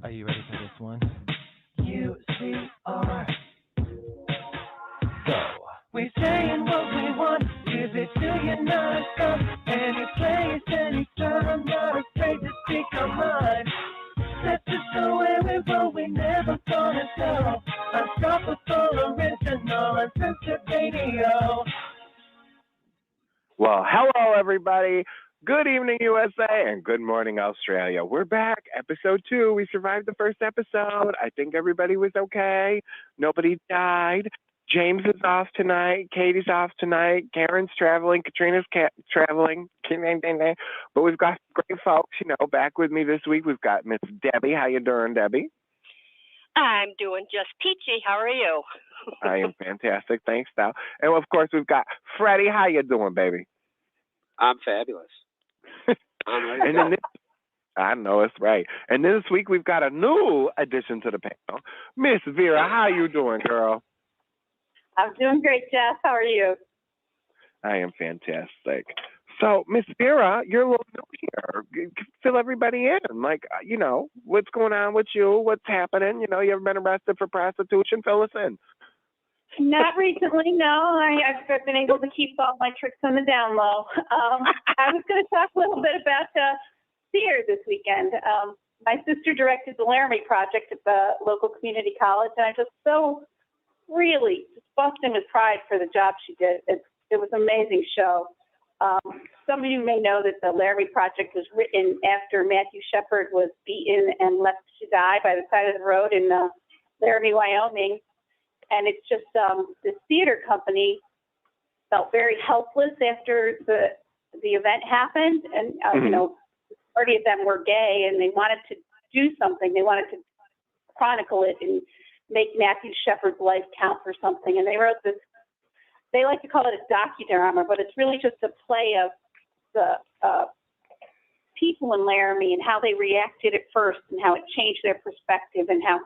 Are you ready for this one? UCR. So, We saying what we want, give it to you non-stop. Any place, any time, not afraid to speak our mind. That's just the way we roll, we never gonna stop. Unstoppable, original, uncensored radio. Well, hello, everybody. Good evening, USA, and good morning, Australia. We're back, episode 2. We survived the first episode. I think everybody was okay. Nobody died. James is off tonight. Katie's off tonight. Karen's traveling. Katrina's traveling. But we've got great folks, back with me this week. We've got Miss Debbie. How you doing, Debbie? I'm doing just peachy. How are you? I am fantastic. Thanks, Sal. And, of course, we've got Freddie. How you doing, baby? I'm fabulous. I'm ready to go. I know it's right. And this week we've got a new addition to the panel, Miss Vera. How you doing, girl? I'm doing great, Jess. How are you? I am fantastic. So, Miss Vera, you're a little new here. Fill everybody in. What's going on with you? What's happening? You ever been arrested for prostitution? Fill us in. Not recently, no. I've been able to keep all my tricks on the down low. I was going to talk a little bit about theater this weekend. My sister directed the Laramie Project at the local community college, and I'm just so really just busting with pride for the job she did. It was an amazing show. Some of you may know that the Laramie Project was written after Matthew Shepard was beaten and left to die by the side of the road in Laramie, Wyoming. And it's just this theater company felt very helpless after the event happened. And, majority of them were gay, and they wanted to do something. They wanted to chronicle it and make Matthew Shepard's life count for something. And they wrote this, they like to call it a docudrama, but it's really just a play of the people in Laramie and how they reacted at first and how it changed their perspective and how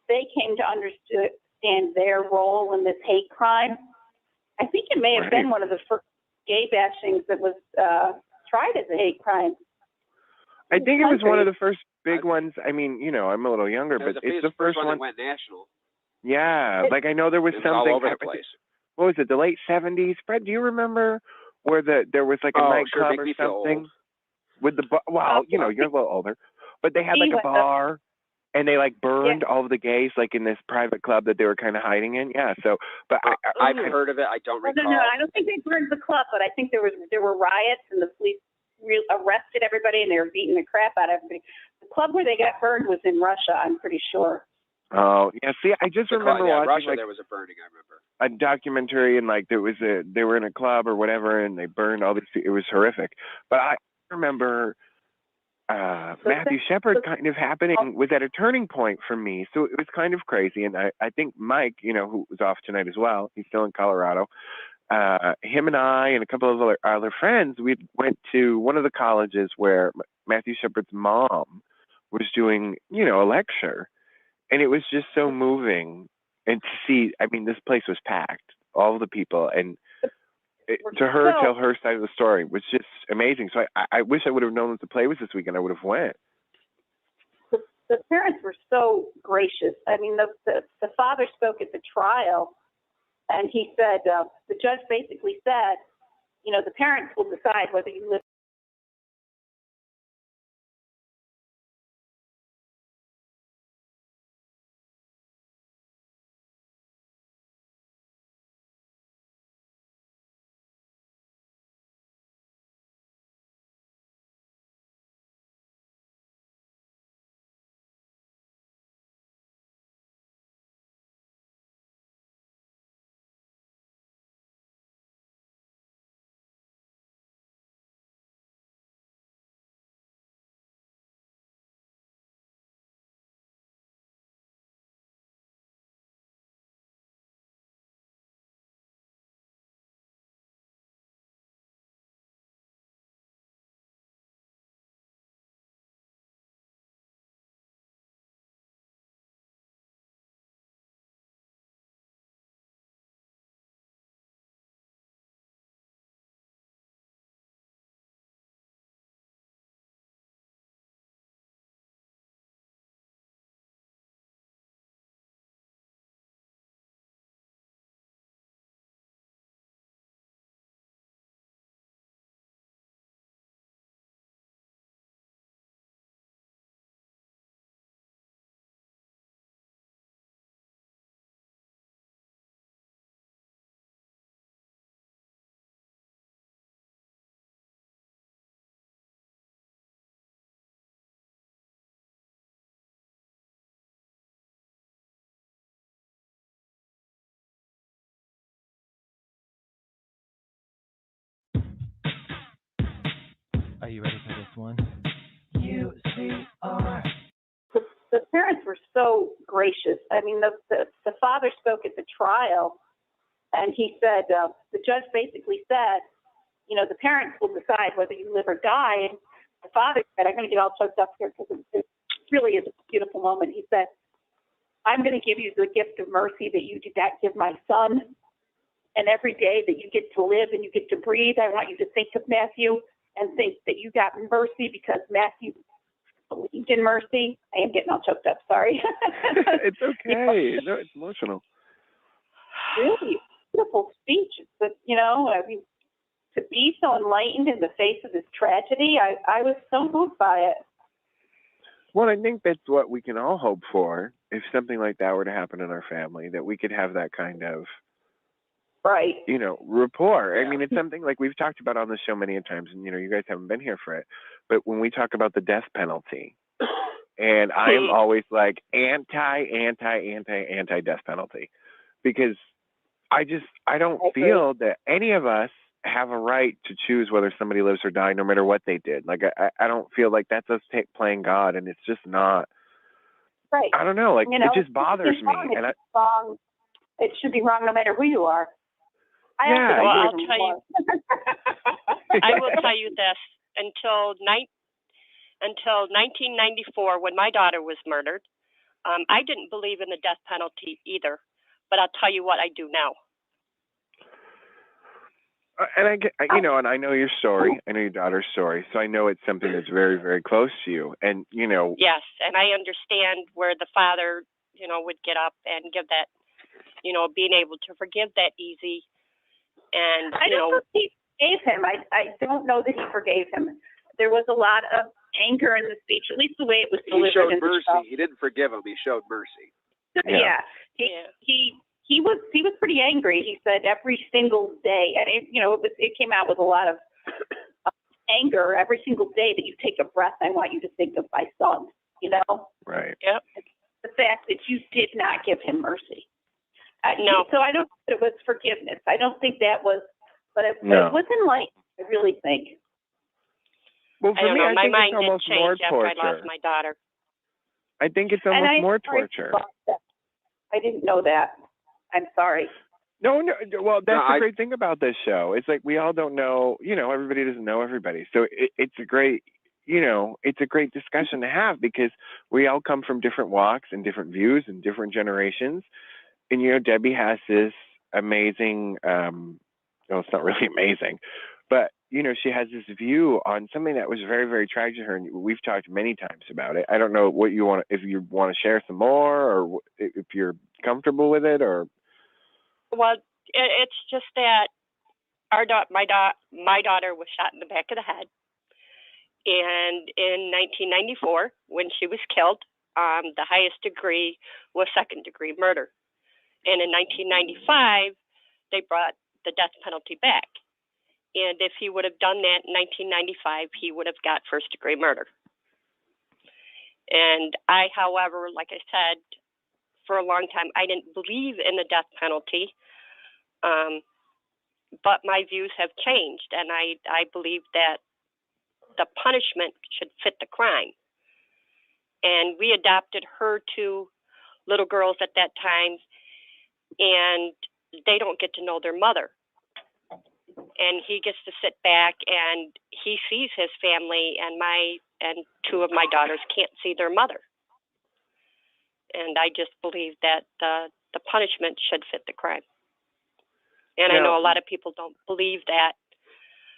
they came to understand their role in this hate crime. I think it may have been one of the first gay bashings that was tried as a hate crime. I think it was one of the first big ones. I mean, I'm a little younger, but it's the first one that went national. Yeah, I know there was something all over the place. What was it? The late 70s. Fred, do you remember where there was like a nightclub or something with the well, you're a little older, but they had like a bar. And they burned all of the gays in this private club that they were kind of hiding in. Yeah. So, but I've heard of it. I don't recall. No. I don't think they burned the club, but I think there were riots and the police arrested everybody and they were beating the crap out of everybody. The club where they got burned was in Russia. I'm pretty sure. Oh yeah. See, I just remember watching Russia. There was a burning. I remember a documentary and they were in a club or whatever and they burned all these. It was horrific. But I remember. Matthew Shepard kind of happening was at a turning point for me. So it was kind of crazy. And I think Mike, who was off tonight as well, he's still in Colorado, him and I and a couple of other friends, we went to one of the colleges where Matthew Shepard's mom was doing, a lecture. And it was just so moving. And to see, this place was packed, all the people. And to her tell her side of the story was just amazing. So I wish I would have known what the play was this weekend. I would have went. The parents were so gracious. The father spoke at the trial, and he said the judge basically said, the parents will decide whether you live you ready for this one? UCR. The parents were so gracious. I mean, the father spoke at the trial, and he said, the judge basically said, you know, the parents will decide whether you live or die. And the father said, I'm going to get all choked up here because it really is a beautiful moment. He said, I'm going to give you the gift of mercy that you did not give my son. And every day that you get to live and you get to breathe, I want you to think of Matthew and think that you got mercy because Matthew believed in mercy. I am getting all choked up, sorry. It's okay. No, it's emotional. Really beautiful speech. But, you know, I mean, to be so enlightened in the face of this tragedy, I was so moved by it. Well, I think that's what we can all hope for if something like that were to happen in our family, that we could have that kind of, right, you know, rapport. I mean, it's something like we've talked about on the show many times, and, you know, you guys haven't been here for it, but when we talk about the death penalty, and I am always like anti death penalty, because I don't feel that any of us have a right to choose whether somebody lives or die, no matter what they did. Like, I don't feel like that's us playing God, and it's just not. Right. I don't know. Like, you know, it just bothers me. And wrong. It should be wrong no matter who you are. Yeah. Well, I'll tell you. I will tell you this: until 1994, when my daughter was murdered, I didn't believe in the death penalty either. But I'll tell you what I do now. And I get, you know, and I know your story. I know your daughter's story, so I know it's something that's very, very close to you. And, you know. Yes, and I understand where the father, you know, would get up and give that, you know, being able to forgive that easy. And, I don't know if he forgave him. I don't know that he forgave him. There was a lot of anger in the speech, at least the way it was delivered. He showed mercy. He didn't forgive him. He showed mercy. Yeah. He was pretty angry. He said every single day, and it came out with a lot of anger. Every single day that you take a breath, I want you to think of my son. You know. Right. Yep. The fact that you did not give him mercy. No. So I don't think it was forgiveness. I don't think that was, but it was enlightened. I really think. Well, for I don't me, know. I My think mind it's almost did more change after torture. I lost my daughter. I think it's almost more torture. I didn't know that. I'm sorry. No. Well, that's the great thing about this show. It's like we all don't know. You know, everybody doesn't know everybody. So it's a great, you know, it's a great discussion to have because we all come from different walks and different views and different generations. And, you know, Debbie has this amazing, well, it's not really amazing, but, you know, she has this view on something that was very, very tragic to her. And we've talked many times about it. I don't know what you want, if you want to share some more or if you're comfortable with it or. Well, it's just that my daughter was shot in the back of the head. And in 1994, when she was killed, the highest degree was second-degree murder. And in 1995, they brought the death penalty back. And if he would have done that in 1995, he would have got first-degree murder. And I, however, like I said, for a long time, I didn't believe in the death penalty. But my views have changed, and I believe that the punishment should fit the crime. And we adopted her two little girls at that time, and they don't get to know their mother. And he gets to sit back and he sees his family, and two of my daughters can't see their mother. And I just believe that the punishment should fit the crime. And I know a lot of people don't believe that,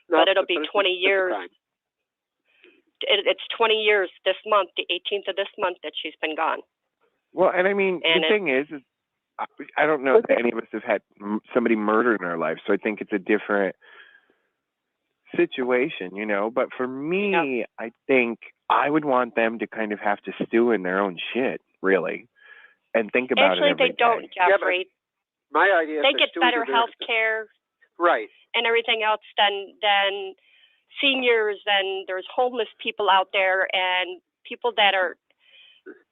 but it'll be 20 years. It's 20 years this month, the 18th of this month, that she's been gone. Well, and I mean, the thing is I don't know if any of us have had somebody murdered in our life, so I think it's a different situation, you know. But for me, I think I would want them to kind of have to stew in their own shit, really, and think about it every day. Actually, they don't, Jeffrey. My idea is they get better health care, right, and everything else than seniors, and there's homeless people out there, and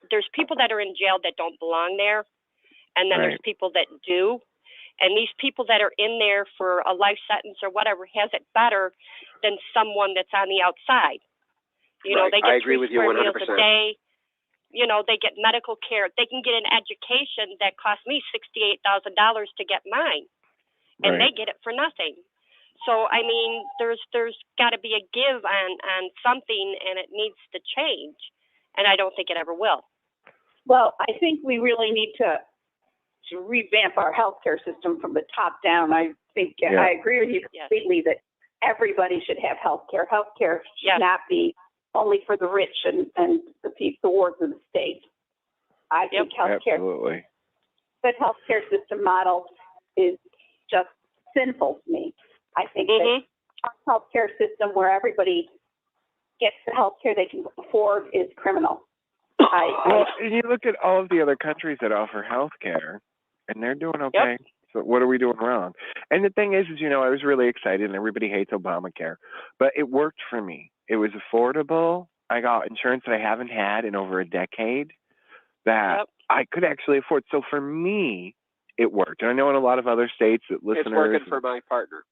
there's people that are in jail that don't belong there, and then there's people that do, And these people that are in there for a life sentence or whatever has it better than someone that's on the outside. You know, Right. they get I agree 3 with you square meals 100%. a day. You know, they get medical care. They can get an education that cost me $68,000 to get mine, and they get it for nothing. So, I mean, there's got to be a give on something, and it needs to change. And I don't think it ever will. Well, I think we really need to revamp our healthcare system from the top down. I think I agree with you completely that everybody should have healthcare. Healthcare should not be only for the rich and the wards of the state. I think healthcare, good healthcare system model is just sinful to me. I think that our healthcare system where everybody gets the healthcare they can afford is criminal. Well, and you look at all of the other countries that offer healthcare, and they're doing okay. So what are we doing wrong? And the thing is, you know, I was really excited, and everybody hates Obamacare, but it worked for me. It was affordable. I got insurance that I haven't had in over a decade that I could actually afford. So for me, it worked. And I know in a lot of other states that listeners... It's working for my partner.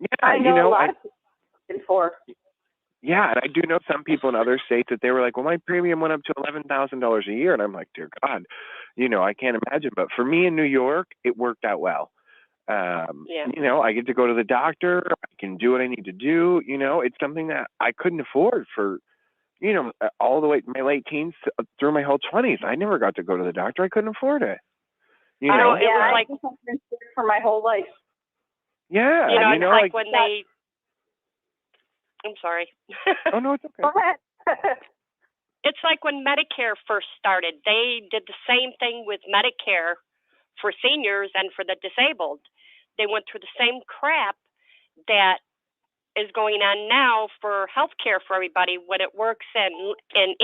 Yeah, I know a lot of people looking for. Yeah, and I do know some people in other states that they were like, well, my premium went up to $11,000 a year. And I'm like, dear God, you know, I can't imagine. But for me in New York, it worked out well. You know, I get to go to the doctor. I can do what I need to do. You know, it's something that I couldn't afford for, you know, all the way my late teens through my whole 20s. I never got to go to the doctor. I couldn't afford it. You know, it was like for my whole life. Yeah, you know, like when they. I'm sorry. Oh no, it's okay. Go ahead. It's like when Medicare first started. They did the same thing with Medicare for seniors and for the disabled. They went through the same crap that is going on now for health care for everybody. When it works in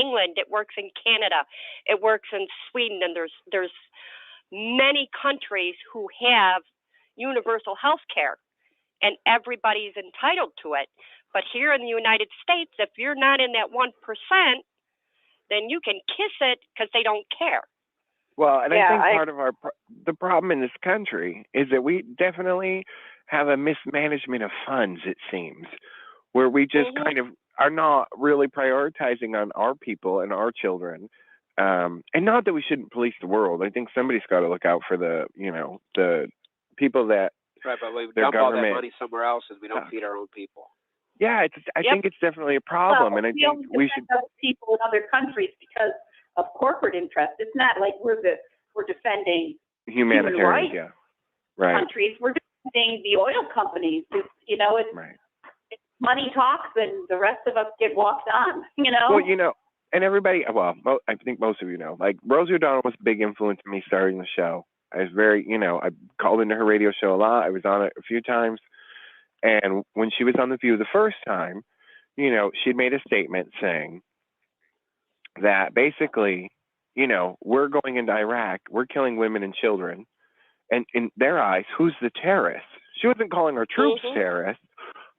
England, it works in Canada, it works in Sweden, and there's many countries who have universal health care, and everybody's entitled to it. But here in the United States, if you're not in that 1%, then you can kiss it because they don't care. Well, and I think part of the problem in this country is that we definitely have a mismanagement of funds, it seems, where we just kind of are not really prioritizing on our people and our children. And not that we shouldn't police the world. I think somebody's got to look out for the, you know, the people that but we dump all that money somewhere else and we don't feed our own people. Yeah, I think it's definitely a problem, and I think we should. People in other countries because of corporate interest. It's not like we're defending humanitarian, countries. We're defending the oil companies. It's, you know, it's money talks, and the rest of us get walked on. You know. Well, you know, and everybody. Well, I think most of you know. Like Rosie O'Donnell was a big influence in me starting the show. I was very, you know, I called into her radio show a lot. I was on it a few times. And when she was on The View the first time, you know, she'd made a statement saying that basically, you know, we're going into Iraq, we're killing women and children. And in their eyes, who's the terrorist? She wasn't calling our troops terrorists,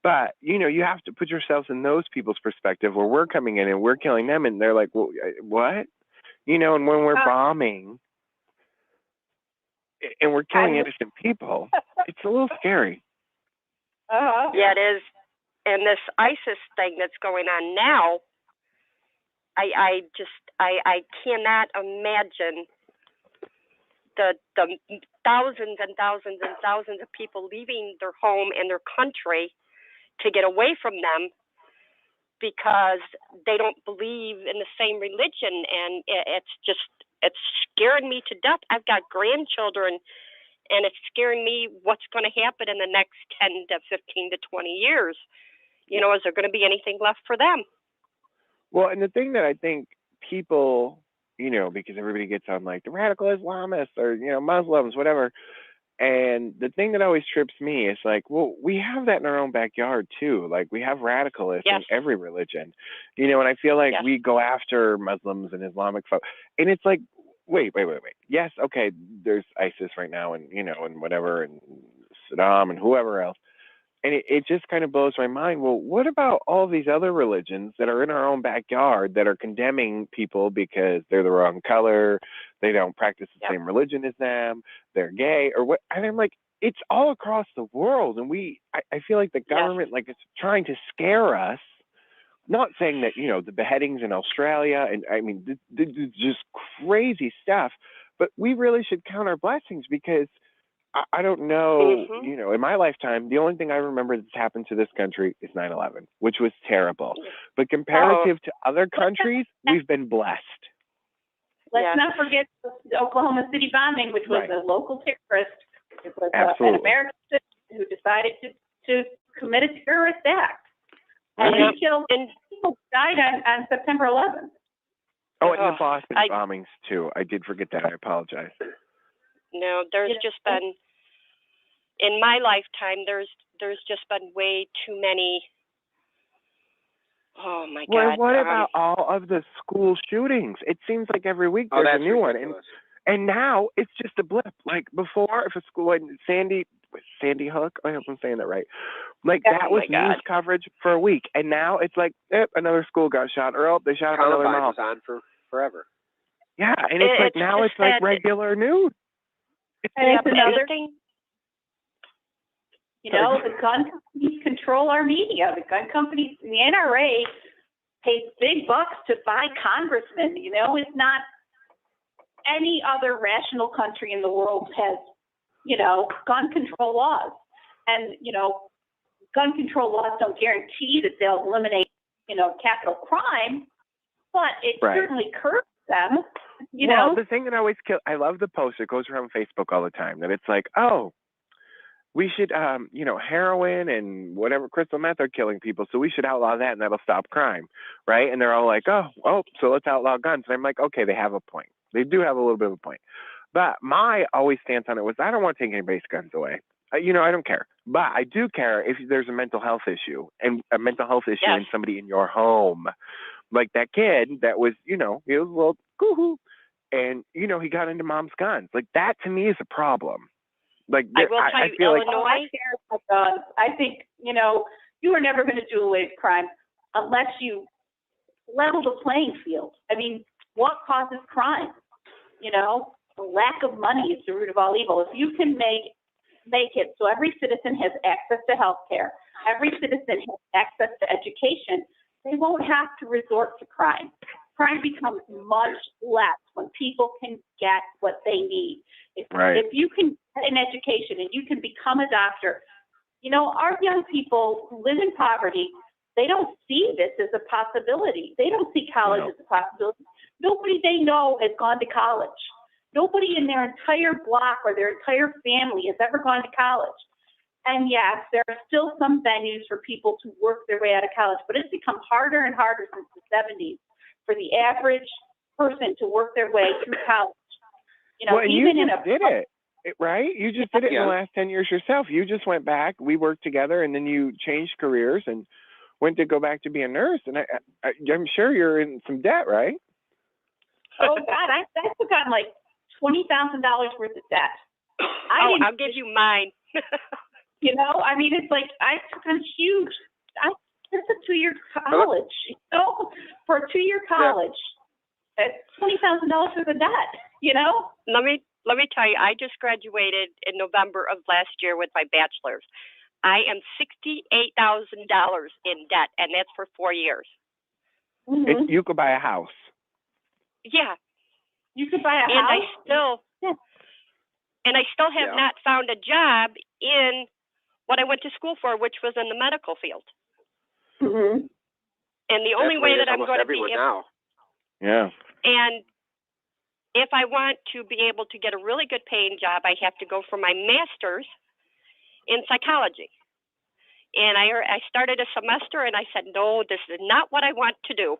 but, you know, you have to put yourselves in those people's perspective where we're coming in and we're killing them. And they're like, well, what? You know, and when we're bombing and we're killing innocent people, it's a little scary. Yeah, it is. And this ISIS thing that's going on now, I cannot imagine the thousands and thousands and thousands of people leaving their home and their country to get away from them because they don't believe in the same religion. And it's scaring me to death. I've got grandchildren, and it's scaring me what's going to happen in the next 10 to 15 to 20 years. You know, is there going to be anything left for them? Well, and the thing that I think people, you know, because everybody gets on like the radical Islamists or, you know, Muslims, whatever. And the thing that always trips me is like, well, we have that in our own backyard too. Like we have radicalists in every religion, you know, and I feel like we go after Muslims and Islamic folk. And it's like, wait. Yes, okay, there's ISIS right now and, you know, and whatever, and Saddam and whoever else. And it just kind of blows my mind. Well, what about all these other religions that are in our own backyard that are condemning people because they're the wrong color, they don't practice the same religion as them, they're gay, or what? And I'm like, it's all across the world, and I feel like the Yes. government, like, it's trying to scare us. Not saying that, the beheadings in Australia, and I mean, this is just crazy stuff, but we really should count our blessings, because I don't know, Mhm. in my lifetime, the only thing I remember that's happened to this country is 9/11, which was terrible. But Oh, comparative to other countries, we've been blessed. Let's yes. not forget the Oklahoma City bombing, which was Right. a local terrorist. It was an Absolutely. American citizen who decided to commit a terrorist act. And Right. he killed And people, died on September 11th. Oh, and the Ugh, Boston I bombings, too. I did forget that. I apologize. no, there's You know, just been in my lifetime. There's just been way too many. Oh my Well, God. what about all of the school shootings? It seems like every week Oh, there's a that's new one. ridiculous. And now it's just a blip. Like before, if a school like Sandy Hook, I hope I'm saying that right. Like Yeah. that Oh was my God. news coverage for a week, and now it's like, another school got shot, or they shot up another Columbine mall. was on for forever. Yeah, and it's like It's now just it's like that. regular news. And Yep. it's And another, the thing. the gun companies control our media. The gun companies, the NRA pays big bucks to buy congressmen. It's not any other rational country in the world has, gun control laws. And, gun control laws don't guarantee that they'll eliminate, capital crime, but it Right. certainly curbs them, Well, the thing that always I love the post that goes around Facebook all the time, that it's like, oh, we should, heroin and whatever crystal meth are killing people, so we should outlaw that, and that'll stop crime, right? And they're all like, oh, so let's outlaw guns. And I'm like, okay, they have a point. They do have a little bit of a point. But my always stance on it was, I don't want to take anybody's guns away. I don't care. But I do care if there's a mental health issue, and a mental health issue Yes. in somebody in your home. Like that kid that was, he was a little coo-hoo, and, he got into mom's guns. Like that to me is a problem. Like I will tell I you, feel like, Illinois. I think, you are never going to do away with crime unless you level the playing field. I mean, what causes crime? The lack of money is the root of all evil. If you can make it so every citizen has access to health care, every citizen has access to education, they won't have to resort to crime. Crime becomes much less when people can get what they need. Right. If you can get an education and you can become a doctor, our young people who live in poverty, they don't see this as a possibility. They don't see college No. as a possibility. Nobody they know has gone to college. Nobody in their entire block or their entire family has ever gone to college. And yes, there are still some venues for people to work their way out of college, but it's become harder and harder since the 70s for the average person to work their way through college. Well, and even you in just did it, right? You just did it in Yeah. the last 10 years yourself. You just went back, we worked together, and then you changed careers and went to go back to be a nurse. And I'm sure you're in some debt, right? Oh God, I took on like $20,000 worth of debt. I'll give you mine. I mean, it's like I took on huge. It's a 2-year college. For a 2-year college, that's $20,000 worth of debt. Let me tell you, I just graduated in November of last year with my bachelor's. I am $68,000 in debt, and that's for 4 years. Mm-hmm. You could buy a house. Yeah, You could buy a and house. I still have not found a job in what I went to school for, which was in the medical field. Mm-hmm. And the only way that I'm going to be now. Yeah. And if I want to be able to get a really good paying job, I have to go for my master's in psychology. And I started a semester, and I said, no, this is not what I want to do.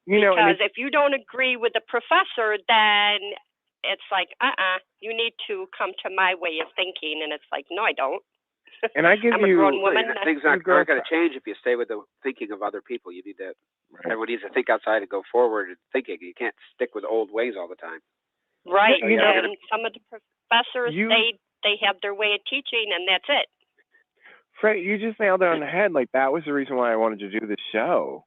Because if you don't agree with the professor, then it's like, you need to come to my way of thinking. And it's like, no, I don't. And I give I'm a grown woman. Things aren't going to change if you stay with the thinking of other people. You need to, everyone needs to think outside and go forward and thinking. You can't stick with old ways all the time. Right. So and some of the professors, they have their way of teaching, and that's it. Fred, you just nailed it on the head. Like, that was the reason why I wanted to do this show,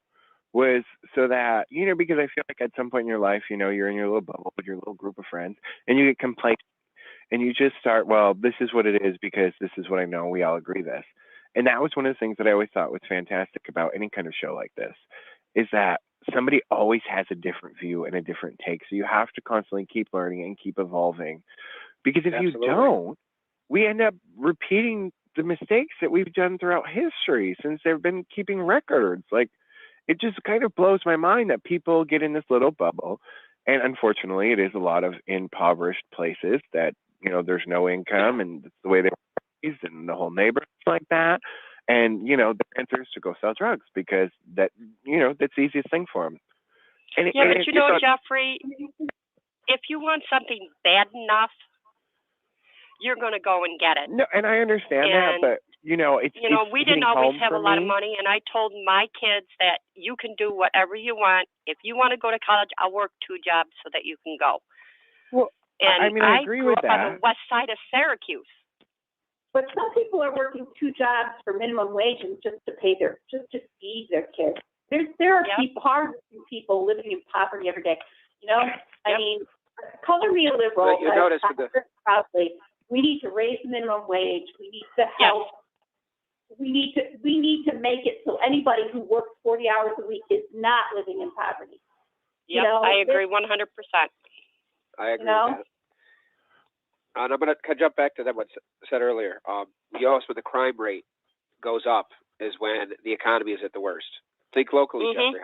was so that, because I feel like at some point in your life, you're in your little bubble with your little group of friends, and you get complacent. and you just start, well, this is what it is because this is what I know. We all agree this. And that was one of the things that I always thought was fantastic about any kind of show like this, is that somebody always has a different view and a different take. So you have to constantly keep learning and keep evolving. Because if you don't, we end up repeating the mistakes that we've done throughout history since they've been keeping records. Like, it just kind of blows my mind that people get in this little bubble. And unfortunately, it is a lot of impoverished places that, there's no income, and it's the way they were raised, and the whole neighborhood's like that. And, the answer is to go sell drugs because that's the easiest thing for them. And but Jeffrey, if you want something bad enough, you're going to go and get it. No, and I understand that, but we didn't always have a lot of money, and I told my kids that you can do whatever you want. If you want to go to college, I'll work 2 jobs so that you can go. Well, and I agree with that. I grew up on the west side of Syracuse. But some people are working 2 jobs for minimum wage and just to feed their kids. There are people living in poverty every day. I mean, color me a liberal. You notice proudly. We need to raise the minimum wage. We need to help. We need to make it so anybody who works 40 hours a week is not living in poverty. Yep, I agree 100%. I agree with that. And I'm going to jump back to what I said earlier. You notice when the crime rate goes up is when the economy is at the worst. Think locally, Jeffrey.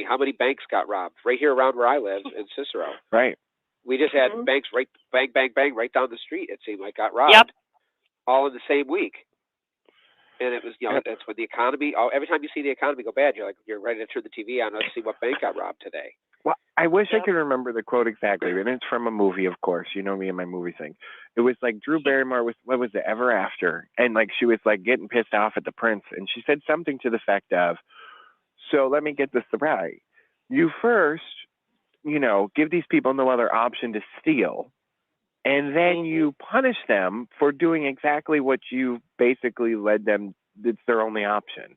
How many banks got robbed? Right here around where I live in Cicero. Right. We just had banks bang, right down the street, it seemed like, got robbed. All in the same week. And it was, that's when the economy, every time you see the economy go bad, you're ready to turn the TV on and see what bank got robbed today. Well, I wish I could remember the quote exactly, and it's from a movie, of course. You know me and my movie thing. It was like Drew Barrymore was, what was it, Ever After? And she was getting pissed off at the prince, and she said something to the effect of, so let me get this right. You first, give these people no other option to steal, and then you punish them for doing exactly what you basically led them, it's their only option.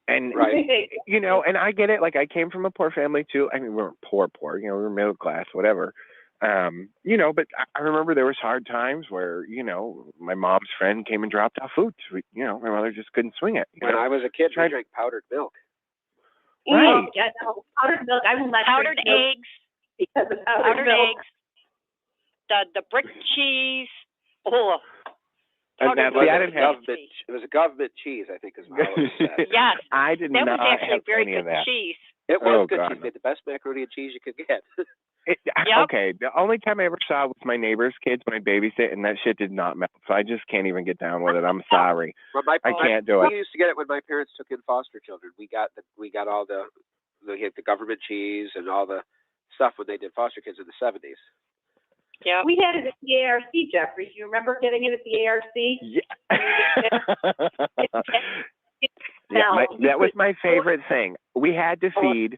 And, and I get it. I came from a poor family too. I mean, we weren't poor, we were middle class, whatever. But I remember there was hard times where, my mom's friend came and dropped off food. My mother just couldn't swing it. When I was a kid, I drank powdered milk. Right. Yeah, no, powdered milk. I will not powdered drink eggs. Because of powdered milk. Eggs. The brick cheese. Oh. And it was a government cheese, I think, is what I said. Yes. I did not have actually very any good of that. cheese. It was good God. cheese. Made the best macaroni and cheese you could get. Okay, the only time I ever saw was my neighbor's kids when I babysit, and that shit did not melt. So I just can't even get down with it. I'm sorry. I can't do it. We used to get it when my parents took in foster children. We got all the government cheese and all the stuff when they did foster kids in the 70s. Yeah, we had it at the ARC, Jeffrey. Do you remember getting it at the ARC? Yeah. That was my favorite thing. We had to feed.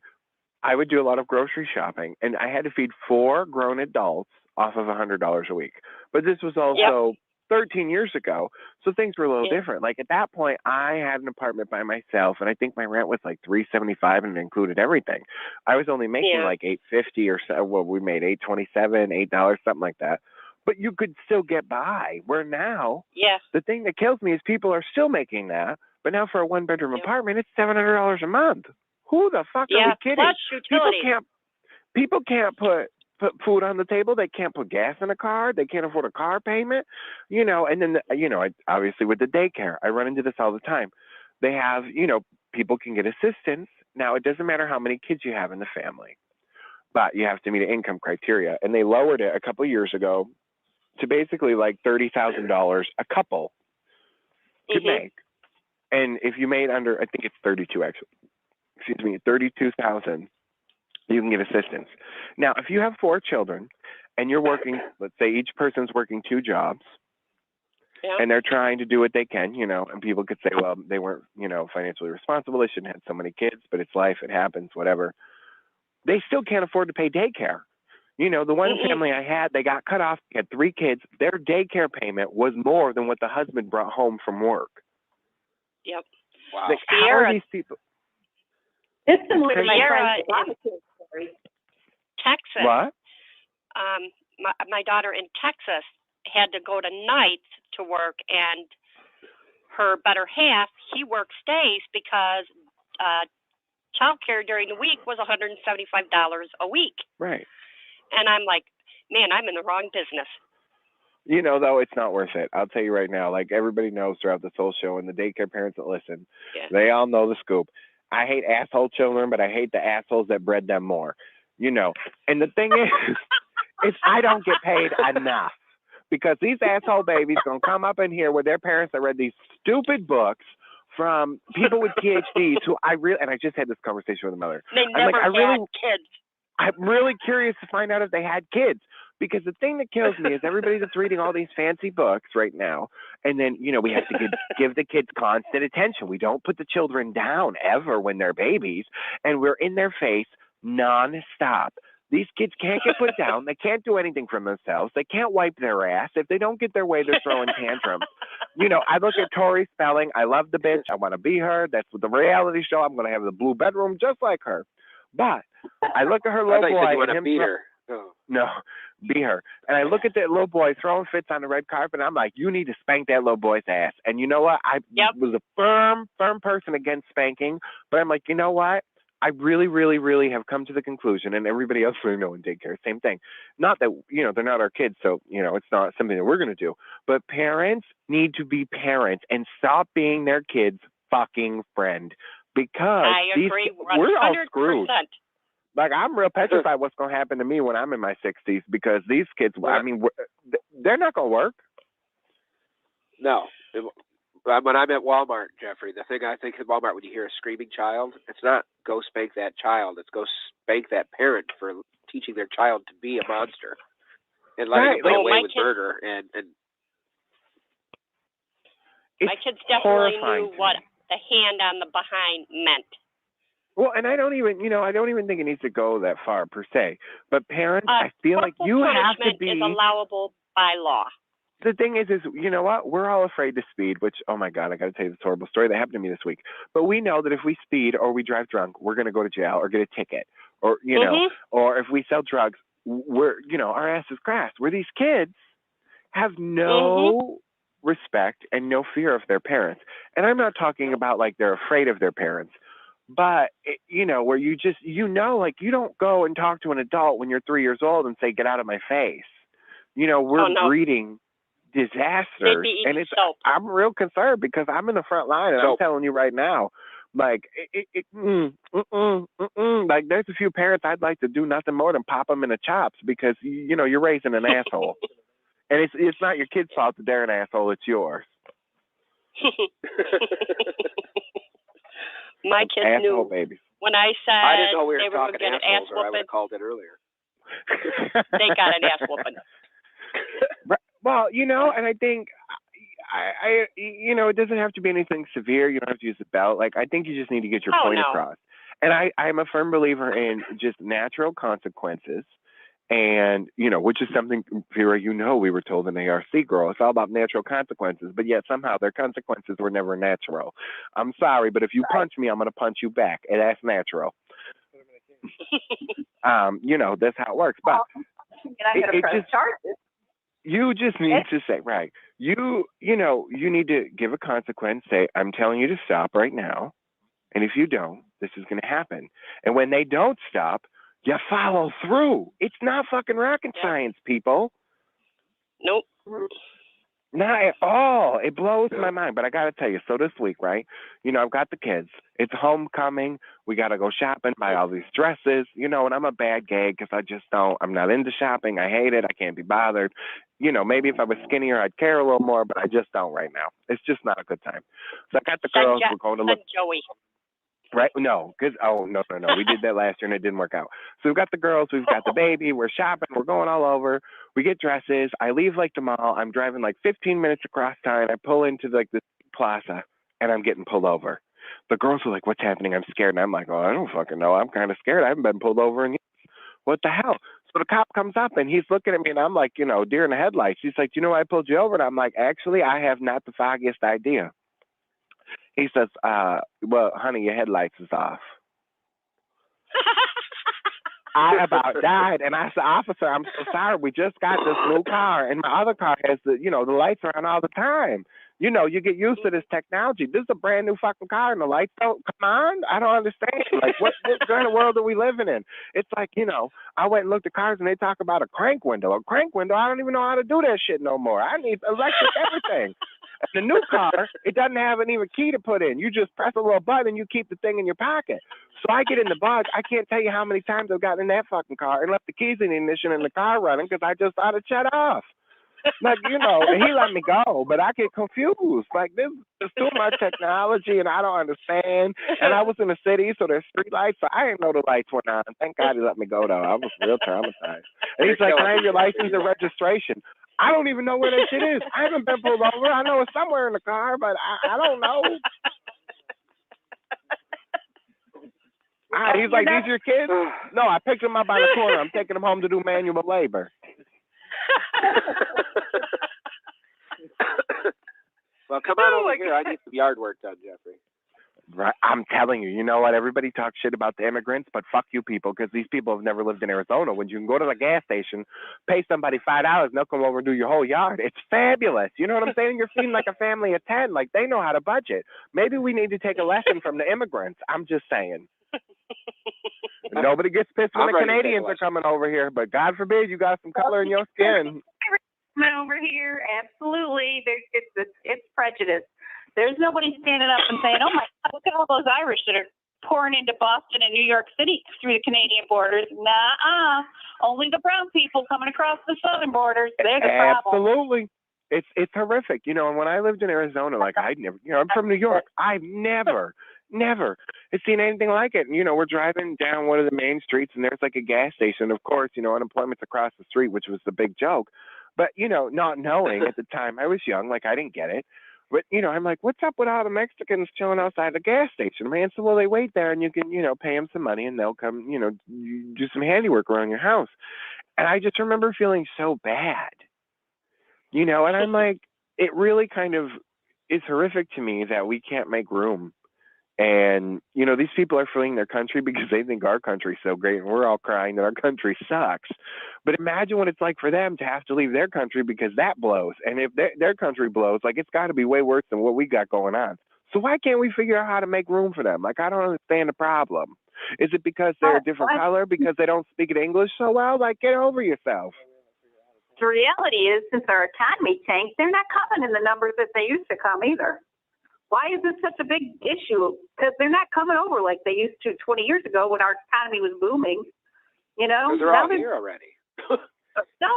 I would do a lot of grocery shopping, and I had to feed 4 grown adults off of $100 a week. But this was also 13 years ago, so things were a little different. At that point, I had an apartment by myself, and I think my rent was $375, and it included everything. I was only making $850 or so. Well, we made $827, $8, something like that. But you could still get by. Where now, the thing that kills me is people are still making that, but now for a 1-bedroom apartment, it's $700 a month. Who the fuck are we kidding? Plus utility. People can't put food on the table. They can't put gas in a car. They can't afford a car payment. And then obviously with the daycare, I run into this all the time. They have, people can get assistance. Now it doesn't matter how many kids you have in the family, but you have to meet an income criteria. And they lowered it a couple of years ago to basically $30,000 a couple could make. And if you made under, I think it's 32 actually. 32,000, you can get assistance. Now, if you have 4 children and you're working, let's say each person's working 2 jobs, and they're trying to do what they can, and people could say, well, they weren't, financially responsible. They shouldn't have so many kids, but it's life. It happens, whatever. They still can't afford to pay daycare. The one family I had, they got cut off. They had 3 kids. Their daycare payment was more than what the husband brought home from work. Yep. Wow. How are these people? It's similar to my friend's story. Texas. What? my daughter in Texas had to go to nights to work, and her better half, he works days because childcare during the week was $175 a week. Right. And I'm like, man, I'm in the wrong business. You know, though, it's not worth it. I'll tell you right now, like everybody knows throughout this whole show, and the daycare parents that listen, they all know the scoop. I hate asshole children, but I hate the assholes that bred them more. You know, and the thing is I don't get paid enough because these asshole babies gonna come up in here with their parents that read these stupid books from people with PhDs who and I just had this conversation with a mother. They never had kids. I'm really curious to find out if they had kids. Because the thing that kills me is everybody that's reading all these fancy books right now, and then, you know, we have to give the kids constant attention. We don't put the children down ever when they're babies, and we're in their face nonstop. These kids can't get put down. They can't do anything for themselves. They can't wipe their ass. If they don't get their way, they're throwing tantrums. You know, I look at Tori Spelling. I love the bitch. I want to be her. That's the reality show. I'm going to have the blue bedroom just like her. But I look at her little boy. You want to beat her. No, be her. And I look at that little boy throwing fits on the red carpet, and I'm like, you need to spank that little boy's ass. And you know what? I was a firm person against spanking, but I'm like, you know what? I really, really, really have come to the conclusion, and everybody else we know in daycare, same thing. Not that, you know, they're not our kids, so, you know, it's not something that we're going to do. But parents need to be parents and stop being their kids' fucking friend. Because I agree, we're all 100%. screwed. Like, I'm real petrified what's going to happen to me when I'm in my 60s because these kids, I mean, they're not going to work. No. When I'm at Walmart, Jeffrey, the thing I think at Walmart when you hear a screaming child, it's not go spank that child. It's go spank that parent for teaching their child to be a monster and letting them get away with murder. And my kids definitely knew what the hand on the behind meant. Well, and I don't even think it needs to go that far per se. But parents, I feel like you have to be. Is allowable by law. The thing is, you know what? We're all afraid to speed. Which, oh my God, I got to tell you this horrible story that happened to me this week. But we know that if we speed or we drive drunk, we're going to go to jail or get a ticket, or or if we sell drugs, our ass is grass. Where these kids have no respect and no fear of their parents, and I'm not talking about like they're afraid of their parents. But, where you just, like, you don't go and talk to an adult when you're 3 years old and say, get out of my face. We're breeding disasters. And I'm real concerned because I'm in the front line and I'm telling you right now, like, like, there's a few parents I'd like to do nothing more than pop them in the chops because, you're raising an asshole. And it's not your kid's fault that they're an asshole, it's yours. My kids knew babies. When I said I didn't know we were they were going to get an ass or I would whooping. have called it earlier. They got an ass whooping. Well, and I think, it doesn't have to be anything severe. You don't have to use a belt. Like, I think you just need to get your point across. And I'm a firm believer in just natural consequences. And, which is something, Vera, we were told in ARC girl. It's all about natural consequences, but yet somehow their consequences were never natural. I'm sorry, but if you punch me, I'm going to punch you back. And that's natural. That's how it works. But you just need to say, right, you need to give a consequence, say, I'm telling you to stop right now. And if you don't, this is going to happen. And when they don't stop, you follow through. It's not fucking rocket science, people. Nope. Not at all. It blows my mind. But I got to tell you, so this week, right, I've got the kids. It's homecoming. We got to go shopping, buy all these dresses, and I'm a bad gay because I'm not into shopping. I hate it. I can't be bothered. Maybe if I was skinnier, I'd care a little more, but I just don't right now. It's just not a good time. So I got the girls. We're going to look. Joey. Right? No, because, no. We did that last year and it didn't work out. So we've got the girls, we've got the baby, we're shopping, we're going all over. We get dresses. I leave like the mall. I'm driving like 15 minutes across town. I pull into like this plaza and I'm getting pulled over. The girls are like, what's happening? I'm scared. And I'm like, I don't fucking know. I'm kind of scared. I haven't been pulled over in years. What the hell? So the cop comes up and he's looking at me and I'm like, deer in the headlights. He's like, why I pulled you over? And I'm like, actually, I have not the foggiest idea. He says, well, honey, your headlights is off. I about died, and I said, "Officer, I'm so sorry. We just got this new car, and my other car has the lights are on all the time. You get used to this technology. This is a brand new fucking car, and the lights don't come on. I don't understand. Like, what kind of world are we living in? It's like, I went and looked at cars, and they talk about a crank window. A crank window. I don't even know how to do that shit no more. I need electric everything." The new car, it doesn't have an even key to put in. You just press a little button and you keep the thing in your pocket. So I get in the bug. I can't tell you how many times I've gotten in that fucking car and left the keys in the ignition and the car running because I just thought it shut off. Like, and he let me go, but I get confused. Like, there's too much technology and I don't understand. And I was in the city, so there's street lights, so I didn't know the lights went on. Thank God he let me go, though. I was real traumatized. And he's like, "Can I have your license and registration?" I don't even know where that shit is. I haven't been pulled over. I know it's somewhere in the car, but I don't know. He's like, "These your kids?" No, I picked them up by the corner. I'm taking them home to do manual labor. Well, come on over here. I need some yard work done, Jeffrey. Right, I'm telling you. You know what? Everybody talks shit about the immigrants, but fuck you people, because these people have never lived in Arizona. When you can go to the gas station, pay somebody $5, and they'll come over and do your whole yard. It's fabulous. You know what I'm saying? You're feeding like a family of 10. Like, they know how to budget. Maybe we need to take a lesson from the immigrants. I'm just saying. Nobody gets pissed when the Canadians are coming over here, but God forbid you got some color in your skin. Coming over here, absolutely. It's prejudice. There's nobody standing up and saying, "Oh my God, look at all those Irish that are pouring into Boston and New York City through the Canadian borders." Nah, only the brown people coming across the southern borders. They're the problem. Absolutely. It's horrific. And when I lived in Arizona, like, I'd never, I'm from New York. I've never seen anything like it. And, we're driving down one of the main streets and there's like a gas station. Of course, unemployment's across the street, which was the big joke. But, not knowing at the time, I was young, like, I didn't get it. But, I'm like, what's up with all the Mexicans chilling outside the gas station? Man, so, well, they wait there and you can, pay them some money and they'll come, do some handiwork around your house. And I just remember feeling so bad, and I'm like, it really kind of is horrific to me that we can't make room. And, these people are fleeing their country because they think our country's so great and we're all crying that our country sucks. But imagine what it's like for them to have to leave their country because that blows. And if their country blows, like, it's got to be way worse than what we got going on. So why can't we figure out how to make room for them? Like, I don't understand the problem. Is it because they're a different color? Because they don't speak English so well? Like, get over yourself. The reality is, since our economy tanked, they're not coming in the numbers that they used to come either. Why is this such a big issue? Because they're not coming over like they used to 20 years ago when our economy was booming. Because they're all here already. No.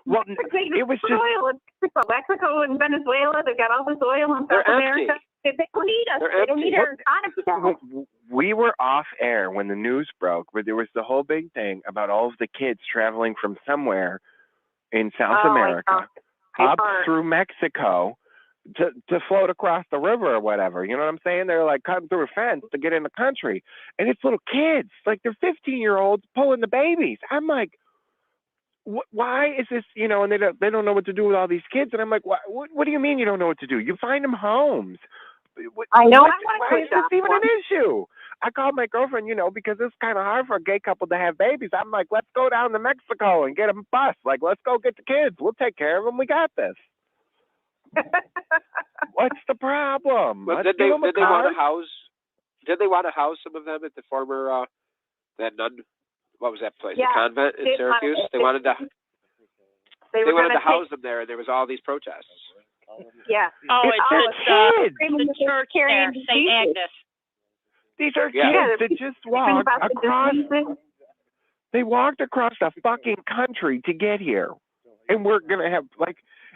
Well, it was just oil in Mexico and Venezuela. They've got all this oil in South America. They don't need us. They don't need our economy. We were off air when the news broke, but there was the whole big thing about all of the kids traveling from somewhere in South America up through Mexico to float across the river or whatever. You know what I'm saying? They're like cutting through a fence to get in the country. And it's little kids, like they're 15-year-olds pulling the babies. I'm like, why is this, and they don't know what to do with all these kids. And I'm like, what do you mean you don't know what to do? You find them homes. I know. Why is this even an issue? I called my girlfriend, because it's kind of hard for a gay couple to have babies. I'm like, let's go down to Mexico and get them a bus. Like, let's go get the kids. We'll take care of them. We got this. What's the problem? Well, did they want to house some of them at the former that nun? What was that place? Yeah, the convent in Syracuse. They wanted to house them there, and there was all these protests. Yeah. Oh, it's the church there, St. Agnes. These are kids that just walked across. They walked across the fucking country to get here, and we're gonna have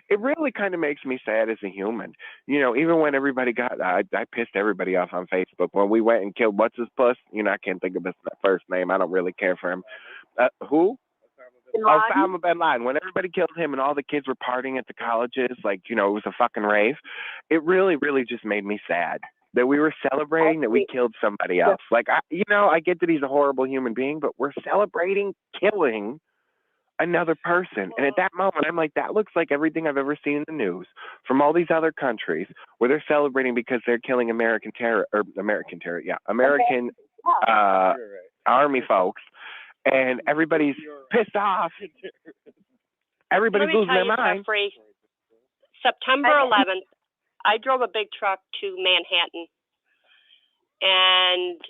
it really kind of makes me sad as a human. Even when everybody I pissed everybody off on Facebook when we went and killed what's his puss. I can't think of his first name. I don't really care for him. Who? Osama bin Laden. When everybody killed him and all the kids were partying at the colleges, it was a fucking rave. It really, really just made me sad that we were celebrating that we killed somebody else. I get that he's a horrible human being, but we're celebrating killing another person. And at that moment, I'm like, that looks like everything I've ever seen in the news from all these other countries where they're celebrating because they're killing American Army folks, and everybody's pissed off. Everybody's Let me losing tell their you, mind. Jeffrey, September 11th, I drove a big truck to Manhattan, and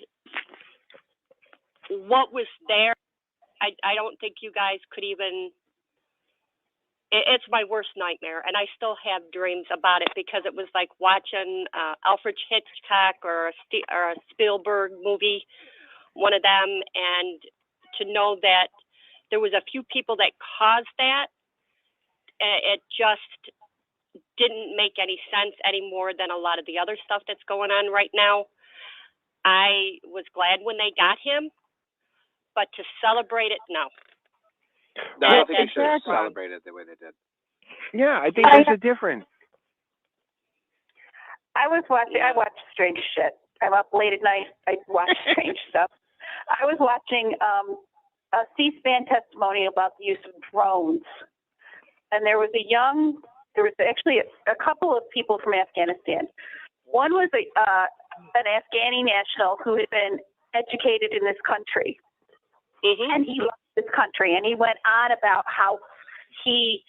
what was there, I don't think you guys could even. It's my worst nightmare, and I still have dreams about it because it was like watching Alfred Hitchcock or a Spielberg movie, one of them, and to know that there was a few people that caused that, it just didn't make any sense any more than a lot of the other stuff that's going on right now. I was glad when they got him, but to celebrate it, no. No, I don't think they should have celebrated the way they did. Yeah, I think there's a difference. I watch strange shit. I'm up late at night. I watch strange stuff. I was watching a C-SPAN testimony about the use of drones. And there was actually a couple of people from Afghanistan. One was an Afghani national who had been educated in this country. Mm-hmm. And he loved this country. And he went on about how he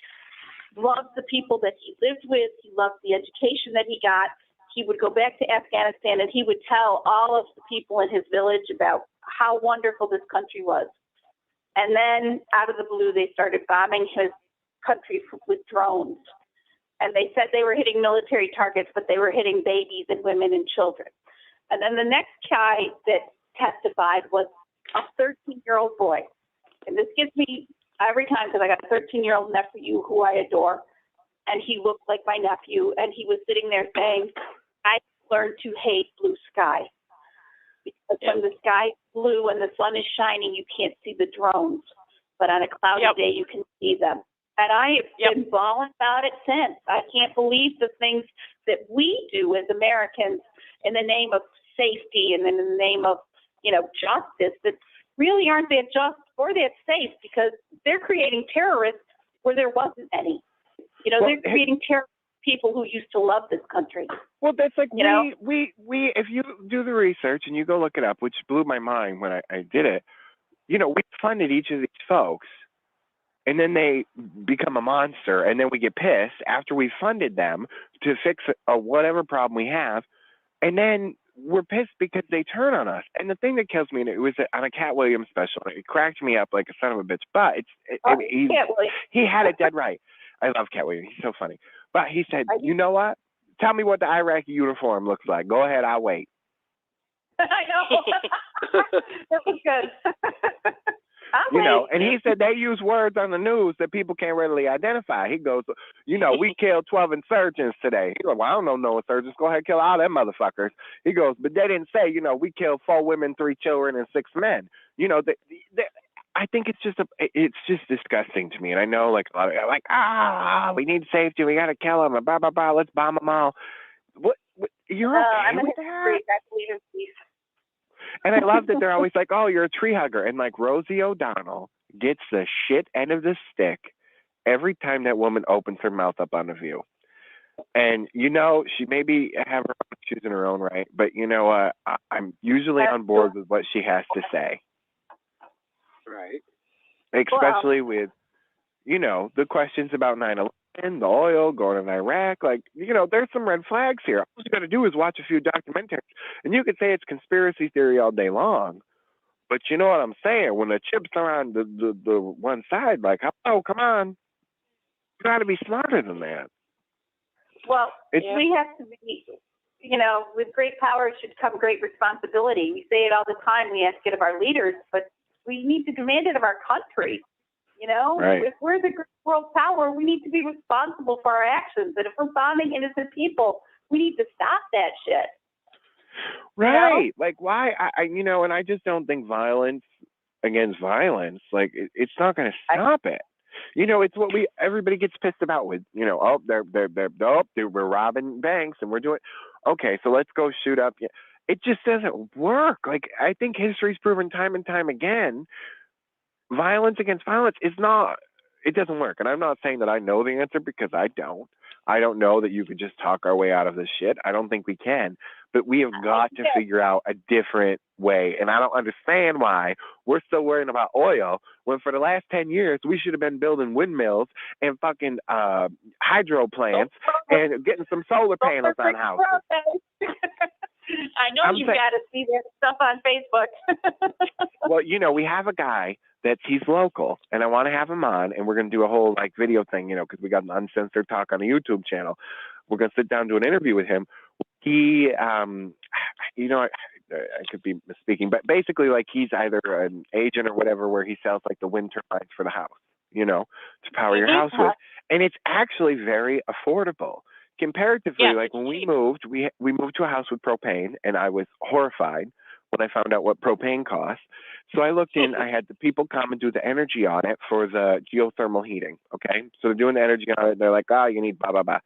loved the people that he lived with. He loved the education that he got. He would go back to Afghanistan and he would tell all of the people in his village about how wonderful this country was. And then out of the blue, they started bombing his country with drones. And they said they were hitting military targets, but they were hitting babies and women and children. And then the next guy that testified was a 13-year-old boy. And this gives me every time, because I got a 13-year-old nephew who I adore, and he looked like my nephew, and he was sitting there saying, I learned to hate blue sky. Because when the sky is blue and the sun is shining, you can't see the drones. But on a cloudy day, you can see them. And I have been bawling about it since. I can't believe the things that we do as Americans in the name of safety and in the name of, justice that really aren't that just or that safe, because they're creating terrorists where there wasn't any. They're creating terrorist people who used to love this country. Well, that's like, we if you do the research and you go look it up, which blew my mind when I did it, we funded each of these folks, and then they become a monster, and then we get pissed after we funded them to fix whatever problem we have, and then we're pissed because they turn on us. And the thing that kills me, and it was on a Cat Williams special, it cracked me up like a son of a bitch, but he had it dead right. I love Cat Williams. He's so funny. But he said, you know what? Tell me what the Iraqi uniform looks like. Go ahead, I'll wait. I know. That was good. And he said they use words on the news that people can't readily identify. He goes, we killed 12 insurgents today. He goes, well, I don't know no insurgents. Go ahead, kill all them motherfuckers. He goes, but they didn't say, we killed 4 women, 3 children, and 6 men. I think it's just disgusting to me. And I know, like, a lot of people are like, we need safety. We got to kill them. Blah, blah, blah. Let's bomb them all. What you're okay with that? I believe in peace. And I love that they're always like, oh, you're a tree hugger. And like Rosie O'Donnell gets the shit end of the stick every time that woman opens her mouth up on The View. And, she maybe have her own issues in her own right. But you know what? I'm usually on board with what she has to say. Right. Especially with, the questions about 9/11, the oil, going in Iraq. Like, there's some red flags here. All you got to do is watch a few documentaries. And you could say it's conspiracy theory all day long. But you know what I'm saying? When the chips are on the one side, like, oh, come on. You got to be smarter than that. Well, we have to be, with great power should come great responsibility. We say it all the time. We ask it of our leaders, but we need to demand it of our country. Right. If we're the great world power, we need to be responsible for our actions. And if we're bombing innocent people, we need to stop that shit. Right. Like, why? And I just don't think violence against violence, like, it's not going to stop it. It's what everybody gets pissed about with, we're robbing banks and we're doing, okay, so let's go shoot up. It just doesn't work. Like, I think history's proven time and time again, violence against violence it doesn't work. And I'm not saying that I know the answer, because I don't know that you could just talk our way out of this shit. I don't think we can. but we have got to figure out a different way. And I don't understand why we're still worrying about oil when for the last 10 years we should have been building windmills and fucking hydro plants and getting some solar panels on houses. I know you've got to see their stuff on Facebook. Well, you know, we have a guy he's local, and I want to have him on, and we're going to do a whole like video thing, you know, because we got an uncensored talk on the YouTube channel. We're going to sit down and do an interview with him. He, you know, I could be misspeaking, but basically, like, he's either an agent or whatever, where he sells like the wind turbines for the house, you know, to power your house with, and it's actually very affordable. Comparatively, like when we moved to a house with propane, and I was horrified when I found out what propane costs. So I looked in, I had the people come and do the energy audit for the geothermal heating, okay? So they're doing the energy audit, they're like, you need blah, blah, blah.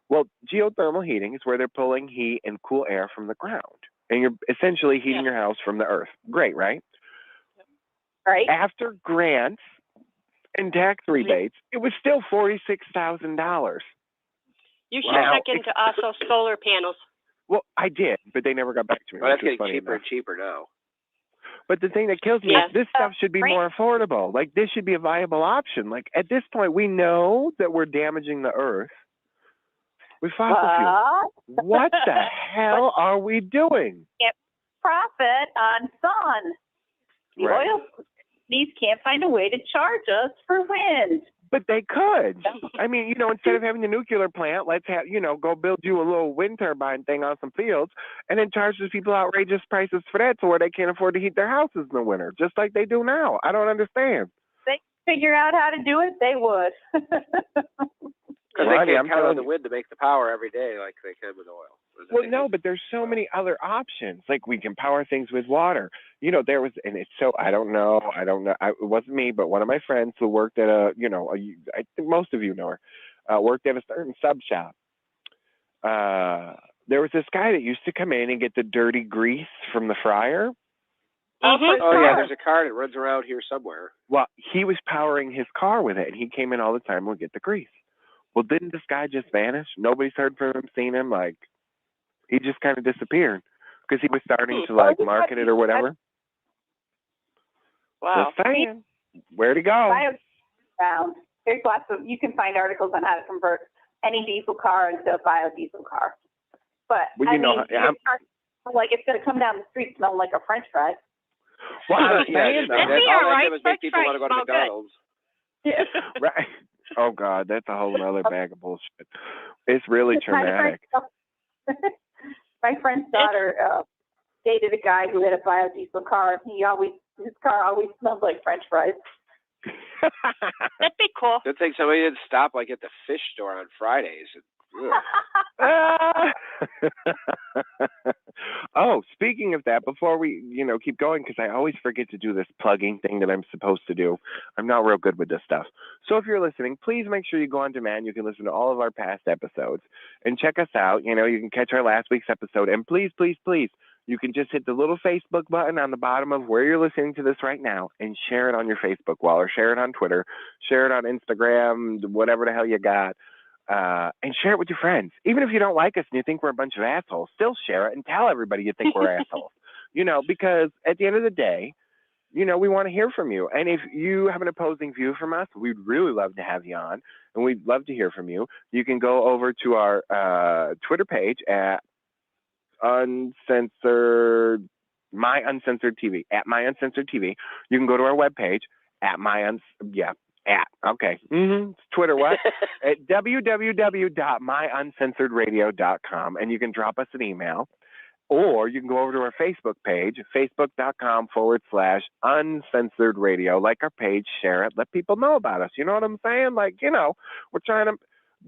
Well, geothermal heating is where they're pulling heat and cool air from the ground, and you're essentially heating your house from the earth. Great, right? Right. After grants and tax rebates, it was still $46,000. You should check into also solar panels. Well, I did, but they never got back to me. Well, that's getting cheaper and cheaper now. But the thing that kills me is this stuff should be more affordable. Like, this should be a viable option. Like, at this point, we know that we're damaging the earth with fossil fuels. What the hell are we doing? Get profit on sun. The oil companies can't find a way to charge us for wind. But they could. I mean, you know, instead of having the nuclear plant, let's have, you know, go build you a little wind turbine thing on some fields and then charge those people outrageous prices for that to where they can't afford to heat their houses in the winter, just like they do now. I don't understand. They figure out how to do it, they would. Because they can't count on the wind to make the power every day like they can with oil. Well, no, but there's so many other options. Like, we can power things with water. You know, there was, and it's so, I don't know. It wasn't me, but one of my friends who worked at I think most of you know her, worked at a certain sub shop. There was this guy that used to come in and get the dirty grease from the fryer. Oh, yeah, there's a car that runs around here somewhere. Well, he was powering his car with it, and he came in all the time and would get the grease. Well, didn't this guy just vanish? Nobody's heard from him, seen him, like, he just kind of disappeared because he was starting to like market it or whatever. Wow. Just saying. Where'd he go? There's lots of, you can find articles on how to convert any diesel car into a biodiesel car. But well, it's going to come down the street smelling like a French fry. Well, that'd be all right. Make people want to go to McDonald's. Yeah. Right. Oh God, that's a whole other bag of bullshit. It's really traumatic. My friend's daughter dated a guy who had a biodiesel car. His car always smelled like French fries. That'd be cool. Good thing somebody didn't stop like at the fish store on Fridays. Oh, speaking of that, before we keep going, because I always forget to do this plugging thing that I'm supposed to do. I'm not real good with this stuff. So if you're listening, please make sure you go on demand. You can listen to all of our past episodes and check us out. You can catch our last week's episode. And please, please, please, you can just hit the little Facebook button on the bottom of where you're listening to this right now and share it on your Facebook wall, or share it on Twitter, share it on Instagram, whatever the hell you got. And share it with your friends. Even if you don't like us and you think we're a bunch of assholes, still share it and tell everybody you think we're assholes. Because at the end of the day, we want to hear from you. And if you have an opposing view from us, we'd really love to have you on, and we'd love to hear from you. You can go over to our Twitter page at My Uncensored TV, at My Uncensored TV. You can go to our webpage at Twitter what? At www.myuncensoredradio.com, and you can drop us an email, or you can go over to our Facebook page, facebook.com/uncensored radio. Like our page, share it, let people know about us. You know what I'm saying? We're trying to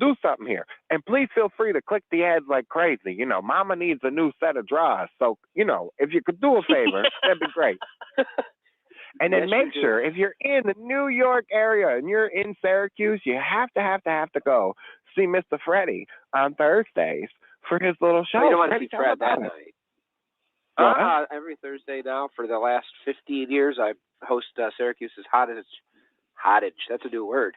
do something here. And please feel free to click the ads like crazy. Mama needs a new set of drawers. So, if you could do a favor, that'd be great. And then make sure, if you're in the New York area and you're in Syracuse, you have to go see Mr. Freddie on Thursdays for his little show. You don't want to see Fred that night. Every Thursday now for the last 15 years, I host Syracuse's Hotage. That's a new word.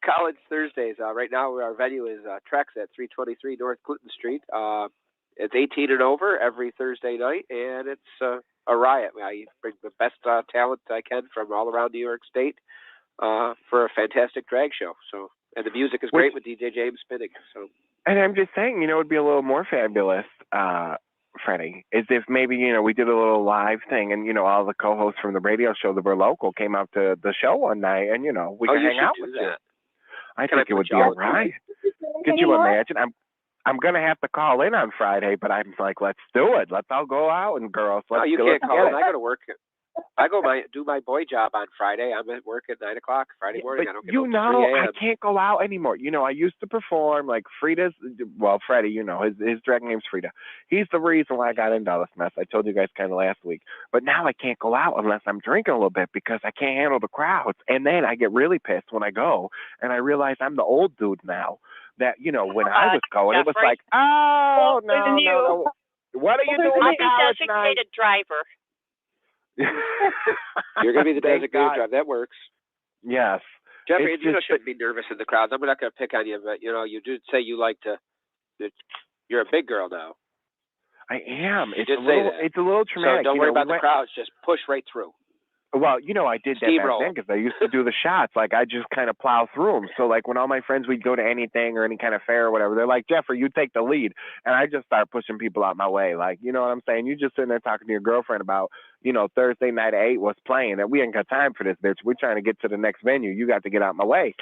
College Thursdays. Right now, our venue is Trex at 323 North Clinton Street. It's 18 and over every Thursday night, and it's a riot. I bring the best talent I can from all around New York State for a fantastic drag show. So, and the music is great with DJ James spinning. So, and I'm just saying, it'd be a little more fabulous, Freddie, is if maybe we did a little live thing, and all the co-hosts from the radio show that were local came out to the show one night, and we could hang out with them. I think it would be all right. Could you imagine? I'm gonna have to call in on Friday, but I'm like, let's do it. Let's all go out, and girls, let's you can't call in. I go to work. I do my boy job on Friday. I'm at work at 9 o'clock Friday morning. But I don't get home till 3 a.m. I can't go out anymore. I used to perform like Freda's. Well, Freddie, his drag name's Frida. He's the reason why I got into all this mess. I told you guys kind of last week. But now I can't go out unless I'm drinking a little bit because I can't handle the crowds. And then I get really pissed when I go, and I realize I'm the old dude now. That when I was going, it was like, oh no. What are you doing? I'll be designated driver. You're going to be the designated driver. That works. Yes. Jeffrey, you shouldn't be nervous in the crowds. I'm not going to pick on you, but, you did say you like to, you're a big girl now. I am. It's a little traumatic. So don't worry about the crowds. Just push right through. Well, I did that back then because I used to do the shots. Like, I just kind of plow through them. So, like, when all my friends would go to anything or any kind of fair or whatever, they're like, Jeffrey, you take the lead. And I just start pushing people out my way. Like, you know what I'm saying? You just sitting there talking to your girlfriend about, Thursday night at 8 was playing. And we ain't got time for this, bitch. We're trying to get to the next venue. You got to get out my way.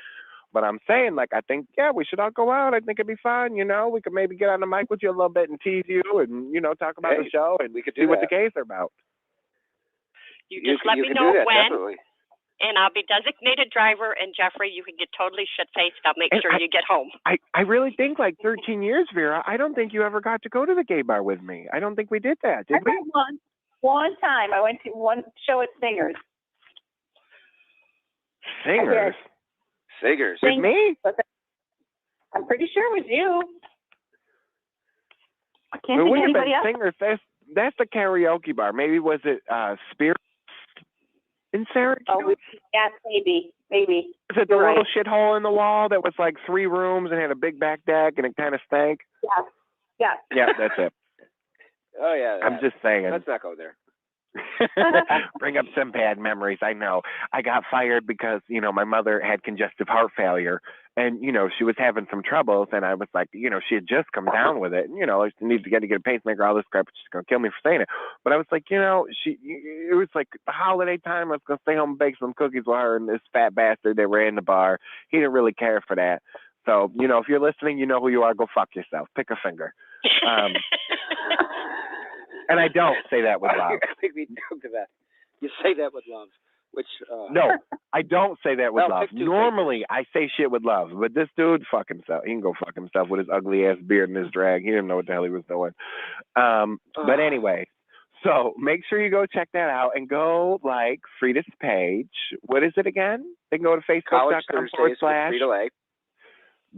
But I'm saying, like, I think, we should all go out. I think it'd be fun. We could maybe get on the mic with you a little bit and tease you and, talk about the show and we could see what the gays are about. You just let me know when, definitely. And I'll be designated driver. And Jeffrey, you can get totally shit-faced. I'll make sure you get home. I really think like 13 years, Vera. I don't think you ever got to go to the gay bar with me. I don't think we did that, did we? One time. I went to one show at Singers. Singers? Singers. With me? I'm pretty sure it was you. I can't think of anybody else. Singers. That's the karaoke bar. Maybe was it Spirit in Syracuse? Oh, yeah, maybe. Was it the little shithole in the wall that was like 3 rooms and had a big back deck and it kind of stank? Yeah. Yeah, that's it. Oh, yeah. I'm just saying. Let's not go there. Bring up some bad memories. I know. I got fired because, my mother had congestive heart failure and, she was having some troubles and I was like, she had just come down with it and, she needs to get a pacemaker, all this crap. She's going to kill me for saying it. But I was like, it was like the holiday time. I was going to stay home and bake some cookies with her and this fat bastard that ran the bar. He didn't really care for that. So, if you're listening, you know who you are. Go fuck yourself. Pick a finger. And I don't say that with love. I think we joke to that. You say that with love, which... No, I don't say that with love. Normally, I say shit with love, but this dude, fuck himself. He can go fuck himself with his ugly-ass beard and his drag. He didn't know what the hell he was doing. But anyway, so make sure you go check that out and go like Frida's page. What is it again? They can go to Facebook.com/.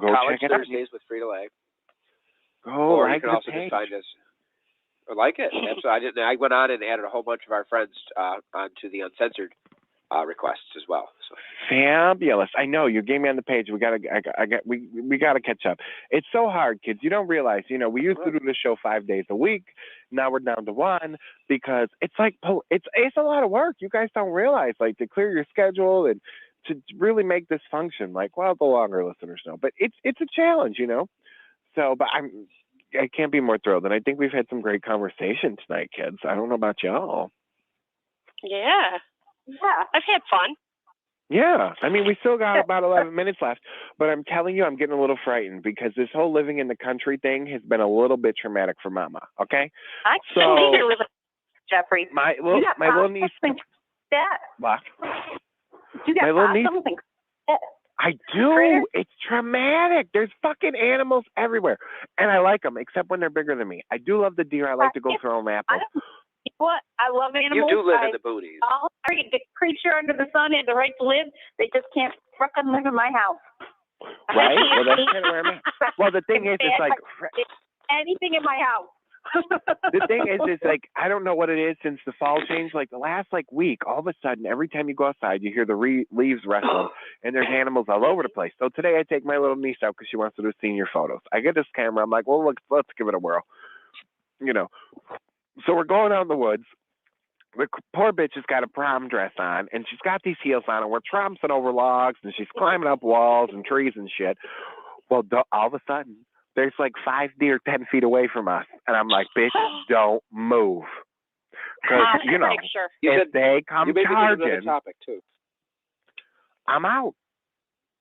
Go College check it out. Thursdays with Frito-Lay. Go or like you can also just find us. I like it. Absolutely. I went on and added a whole bunch of our friends onto the uncensored requests as well. So fabulous! I know you gave me on the page. We gotta catch up. It's so hard, kids. You don't realize. We used to do the show 5 days a week. Now we're down to 1 because it's like it's a lot of work. You guys don't realize, like, to clear your schedule and to really make this function. Like, well, the longer listeners know, but it's a challenge, So, but I can't be more thrilled, and I think we've had some great conversation tonight, kids. I don't know about y'all. Yeah, I've had fun. Yeah, I mean, we still got about 11 minutes left, but I'm telling you, I'm getting a little frightened because this whole living in the country thing has been a little bit traumatic for Mama. Okay, I can't believe you're living, Jeffrey. My little niece. That. What? You got my little niece. Something. I do. Critters? It's traumatic. There's fucking animals everywhere, and I like them, except when they're bigger than me. I do love the deer. I like to go throw them apples. What? I love animals. You do live in the boonies. The creature under the sun has the right to live. They just can't fucking live in my house. Right? Well, that's kind of where I'm at. Well, the thing is, it's like anything in my house. The thing is, it's like, I don't know what it is since the fall changed. Like the last week, all of a sudden, every time you go outside, you hear the leaves rustling, and there's animals all over the place. So today, I take my little niece out because she wants to do senior photos. I get this camera. I'm like, well, look, let's give it a whirl. So we're going out in the woods. The poor bitch has got a prom dress on, and she's got these heels on, and we're tromping over logs, and she's climbing up walls and trees and shit. Well, all of a sudden, there's 5 deer 10 feet away from us, and I'm like, bitch, don't move. Because, if they come charging, topic too. I'm out.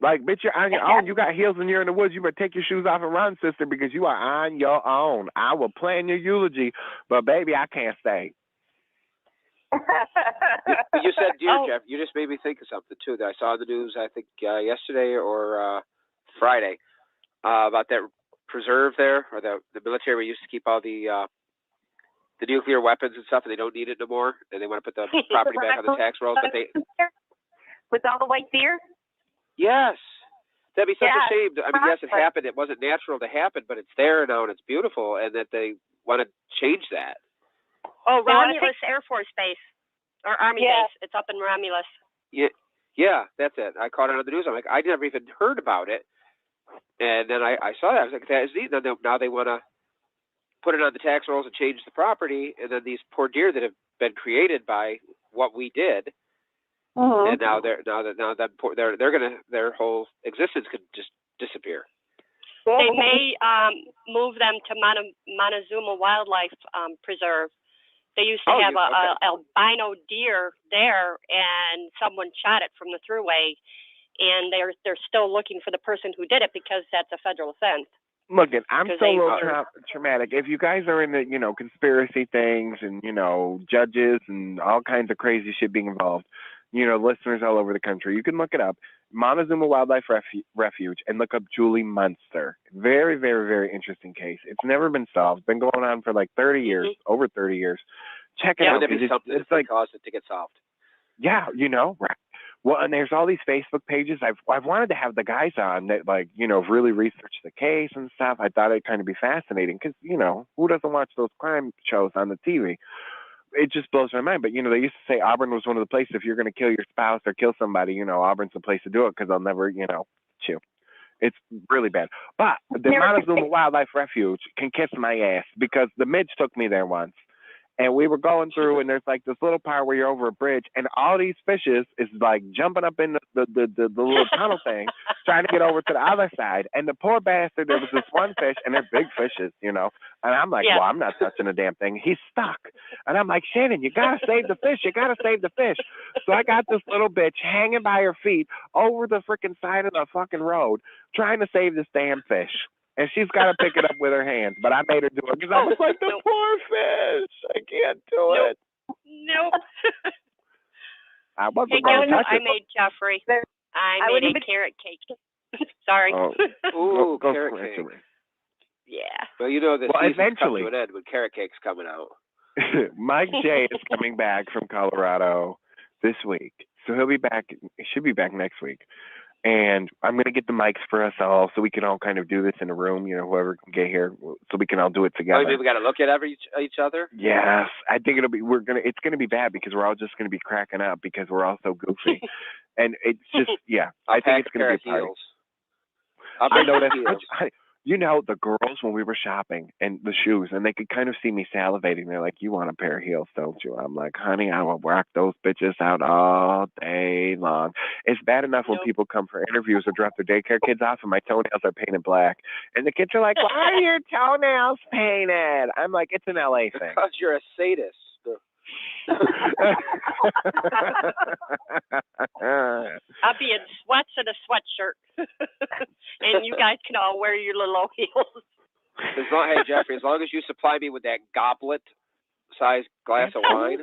Bitch, you're on your own. You got heels and you're in the woods. You better take your shoes off and run, sister, because you are on your own. I will plan your eulogy, but, baby, I can't stay. You said deer, Jeff. You just made me think of something too that I saw in the news. I think yesterday or Friday about that preserve there, or the military where used to keep all the nuclear weapons and stuff, and they don't need it no more, and they want to put the property back on the tax rolls. But with all the white deer. Yes, that'd be such a shame. I mean, yes, it happened. It wasn't natural to happen, but it's there now and it's beautiful, and that they want to change that. Oh, Romulus Air Force Base or Army Base. It's up in Romulus. Yeah, that's it. I caught it on the news. I'm like, I never even heard about it. And then I saw that. I was like, that is neat. Now they want to put it on the tax rolls and change the property. And then these poor deer that have been created by what we did, and now their whole existence could just disappear. They may move them to Montezuma Wildlife Preserve. They used to have a albino deer there, and someone shot it from the thruway, and they're still looking for the person who did it because that's a federal offense. Look, I'm so a little traumatic. If you guys are in the conspiracy things and judges and all kinds of crazy shit being involved, listeners all over the country, you can look it up. Montezuma Wildlife Refuge, and look up Julie Munster. Very, very, very interesting case. It's never been solved. Been going on for 30 years, over 30 years. Check it out. It's like caused it to get solved. Yeah, right. Well, and there's all these Facebook pages. I've wanted to have the guys on that really research the case and stuff. I thought it'd kind of be fascinating because who doesn't watch those crime shows on the TV? It just blows my mind. But, they used to say Auburn was one of the places, if you're going to kill your spouse or kill somebody, Auburn's the place to do it because they'll never, chew. It's really bad. But the Montezuma Wildlife Refuge can kiss my ass because the Midge took me there once. And we were going through, and there's this little part where you're over a bridge, and all these fishes is jumping up in the little tunnel thing, trying to get over to the other side. And the poor bastard, there was this one fish, and they're big fishes, And I'm like, well, I'm not touching the damn thing. He's stuck. And I'm like, Shannon, you got to save the fish. You got to save the fish. So I got this little bitch hanging by her feet over the freaking side of the fucking road, trying to save this damn fish. And she's got to pick it up with her hands, but I made her do it because I was like, the poor fish. I can't do it. Nope. I wasn't going to touch it. I made Jeffrey. I made a carrot cake. Sorry. Oh. Carrot cake. Yeah. Well, the season's coming to an end when carrot cake's coming out. Mike J is coming back from Colorado this week. So he'll be back. He should be back next week. And I'm going to get the mics for us all so we can all kind of do this in a room, whoever can get here, so we can all do it together. We got to look at each other? Yes. I think it's going to be bad because we're all just going to be cracking up because we're all so goofy. And it's just, I think it's going to be a party. I know that's the girls when we were shopping and the shoes, and they could kind of see me salivating. They're like, you want a pair of heels, don't you? I'm like, honey, I will rock those bitches out all day long. It's bad enough when people come for interviews or drop their daycare kids off and my toenails are painted black. And the kids are like, why are your toenails painted? I'm like, it's an LA thing. Because you're a sadist. I'll be in sweats and a sweatshirt, and you guys can all wear your little heels. Hey Jeffrey, as long as you supply me with that goblet-sized glass of wine,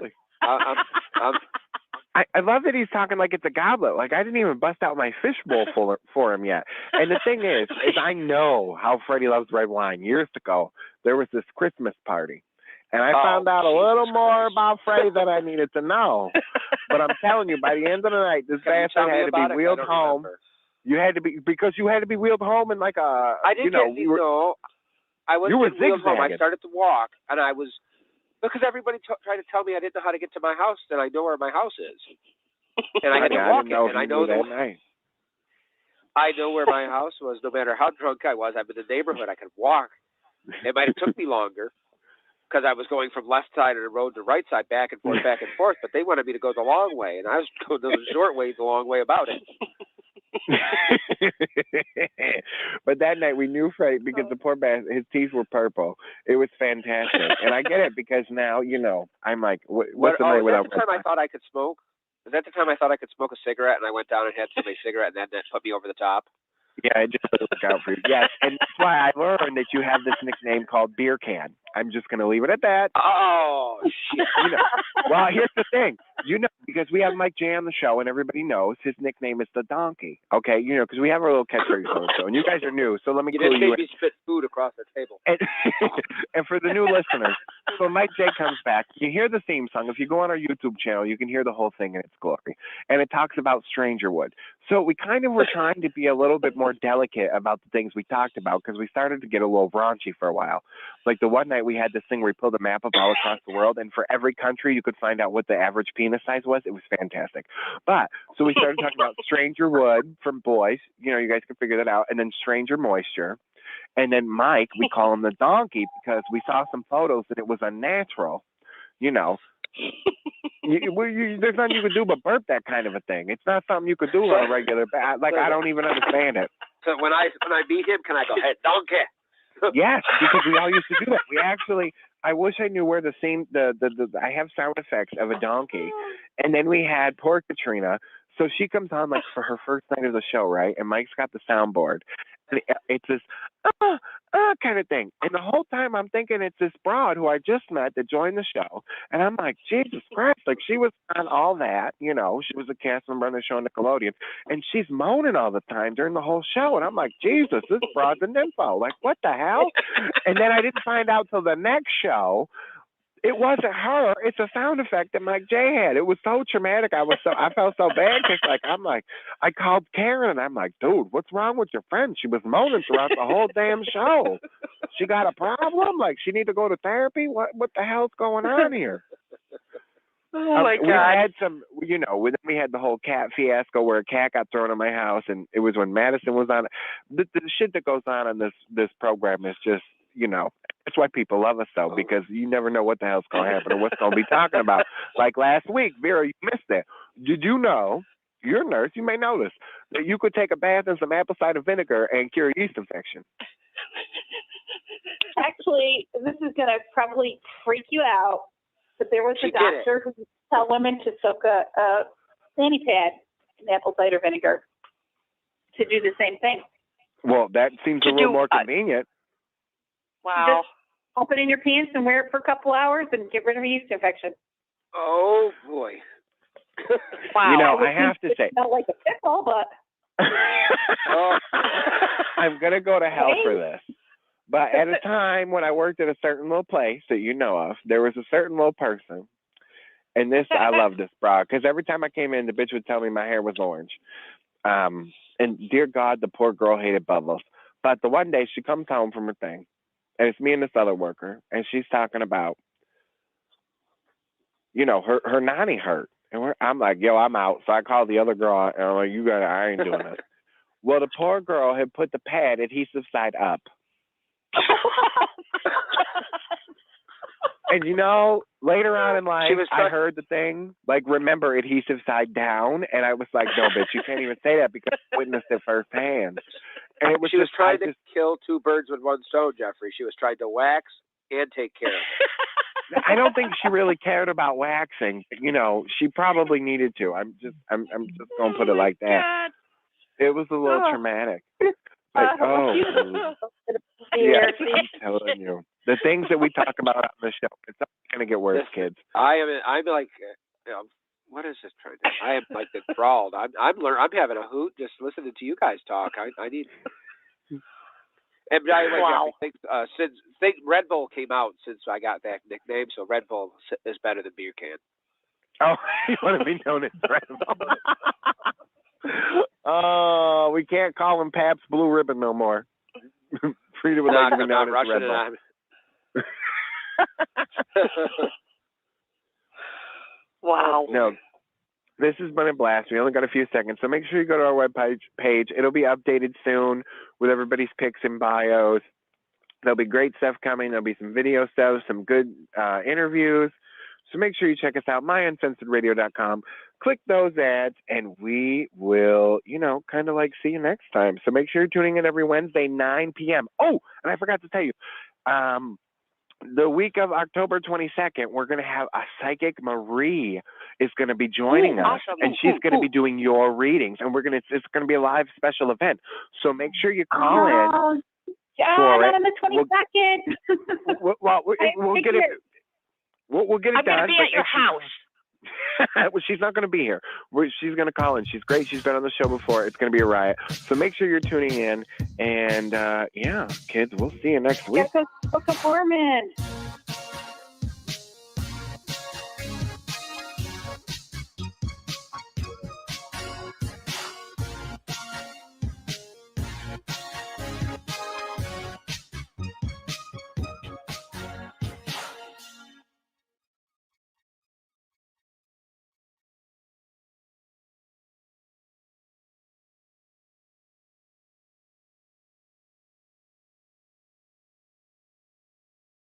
I love that he's talking like it's a goblet. Like I didn't even bust out my fishbowl for him yet. And the thing is I know how Freddie loves red wine. Years ago, there was this Christmas party. And I found out a little more about Freddie than I needed to know. But I'm telling you, by the end of the night, this bastard had to be wheeled home. You had to be wheeled home in like a. I didn't I was You were in wheels home. I zigzagging. started to walk, and I was because everybody tried to tell me I didn't know how to get to my house, and I know where my house is, and I had to walk didn't know it, and I if you know knew that night. I know where my house was. No matter how drunk I was, I'm in the neighborhood. I could walk. It might have took me longer because I was going from left side of the road to right side, back and forth. But they wanted me to go the long way, and I was going the short way, the long way about it. But that night we knew Freddie because the poor bastard, his teeth were purple. It was fantastic, and I get it because now I'm like, what's the night without? Is that the time I thought I could smoke? Is that the time I thought I could smoke a cigarette, and I went down and had somebody's cigarette, and then that put me over the top? Yeah, it just doesn't work out for you. Yes, and that's why I learned that you have this nickname called Beer Can. I'm just going to leave it at that. Oh, shit. Well, here's the thing. Because we have Mike J on the show, and everybody knows his nickname is the Donkey. Okay, because we have our little catchphrase on the show, and you guys are new, so let me clue you in. You didn't make me spit food across the table. And for the new listeners, so Mike J comes back. You hear the theme song. If you go on our YouTube channel, you can hear the whole thing in its glory. And it talks about Strangerwood. So we kind of were trying to be a little bit more delicate about the things we talked about because we started to get a little raunchy for a while. Like the one night we had this thing where we pulled a map of all across the world, and for every country you could find out what the average penis size was. It was fantastic. But so we started talking about Strangerwood from boys. You guys can figure that out. And then Stranger Moisture. And then Mike, we call him the Donkey because we saw some photos and it was unnatural. There's nothing you could do but burp that kind of a thing. It's not something you could do on a regular basis. Like, I don't even understand it. So when I meet him, can I go, hey, Donkey? Yes, because we all used to do that. We actually, I wish I knew where I have sound effects of a donkey. And then we had poor Katrina. So she comes on like for her first night of the show, right? And Mike's got the soundboard. And it's this kind of thing. And the whole time I'm thinking it's this broad who I just met that joined the show. And I'm like, Jesus Christ, like she was on all that, she was a cast member on the show on Nickelodeon. And she's moaning all the time during the whole show. And I'm like, Jesus, this broad's an info. Like, what the hell? And then I didn't find out till the next show. It wasn't her. It's a sound effect that Mike J had. It was so traumatic. I felt so bad because I called Karen and I'm like, dude, what's wrong with your friend? She was moaning throughout the whole damn show. She got a problem? Like she need to go to therapy? What the hell's going on here? Oh my God. We had some, we had the whole cat fiasco where a cat got thrown in my house, and it was when Madison was on. The shit that goes on this program is just, that's why people love us, though, because you never know what the hell's going to happen or what's going to be talking about. Like last week, Vera, you missed it. Did you know, you're a nurse, you may know this, that you could take a bath in some apple cider vinegar and cure yeast infection? Actually, this is going to probably freak you out, but there was a doctor who would tell women to soak a fanny pad in apple cider vinegar to do the same thing. Well, that seems a little more convenient. Wow. Just pump it in your pants and wear it for a couple hours and get rid of a yeast infection. Oh, boy. Wow. I have to say. Not like a pickle, but. I'm going to go to hell for this. But at a time when I worked at a certain little place that you know of, there was a certain little person. And I love this bra, because every time I came in, the bitch would tell me my hair was orange. And dear God, the poor girl hated bubbles. But the one day she comes home from her thing, and it's me and this other worker, and she's talking about, her nanny hurt. And I'm like, yo, I'm out. So I called the other girl, and I'm like, I ain't doing this. Well, the poor girl had put the pad adhesive side up. And later on in life, I heard the thing, like, remember adhesive side down, and I was like, no, bitch, you can't even say that because I witnessed it firsthand. And it was she was trying to kill two birds with one stone, Jeffrey. She was trying to wax and take care of it. I don't think she really cared about waxing. She probably needed to. I'm just gonna put it like that. God. It was a little traumatic. Like, yeah, I'm telling you, the things that we talk about on the show, it's not gonna get worse, kids. I'm like, what is this trying to? I am like enthralled. I'm having a hoot just listening to you guys talk. I need. And by the way, wow. Jeffrey, since Red Bull came out since I got that nickname, so Red Bull is better than beer can. Oh, you want to be known as Red Bull? Oh, we can't call him Pabst Blue Ribbon no more. treated with I'm like not known as rushing Red it. Bull. Wow. No, this has been a blast. We only got a few seconds, so make sure you go to our webpage. It'll be updated soon with everybody's pics and bios. There'll be great stuff coming. There'll be some video stuff, some good interviews. So make sure you check us out, myuncensoredradio.com. Click those ads, and we will, kind of like see you next time. So make sure you're tuning in every Wednesday, 9 p.m. Oh, and I forgot to tell you, the week of October 22nd, we're going to have a psychic. Marie is going to be joining us, awesome. and she's going to be doing your readings, and it's going to be a live special event. So make sure you call in. Not on the 22nd. We'll get it. We'll get it done. I'm going to be at your house. Well, she's not going to be here. She's going to call in. She's great. She's been on the show before. It's going to be a riot. So make sure you're tuning in. And, kids, we'll see you next week. Book of Mormon.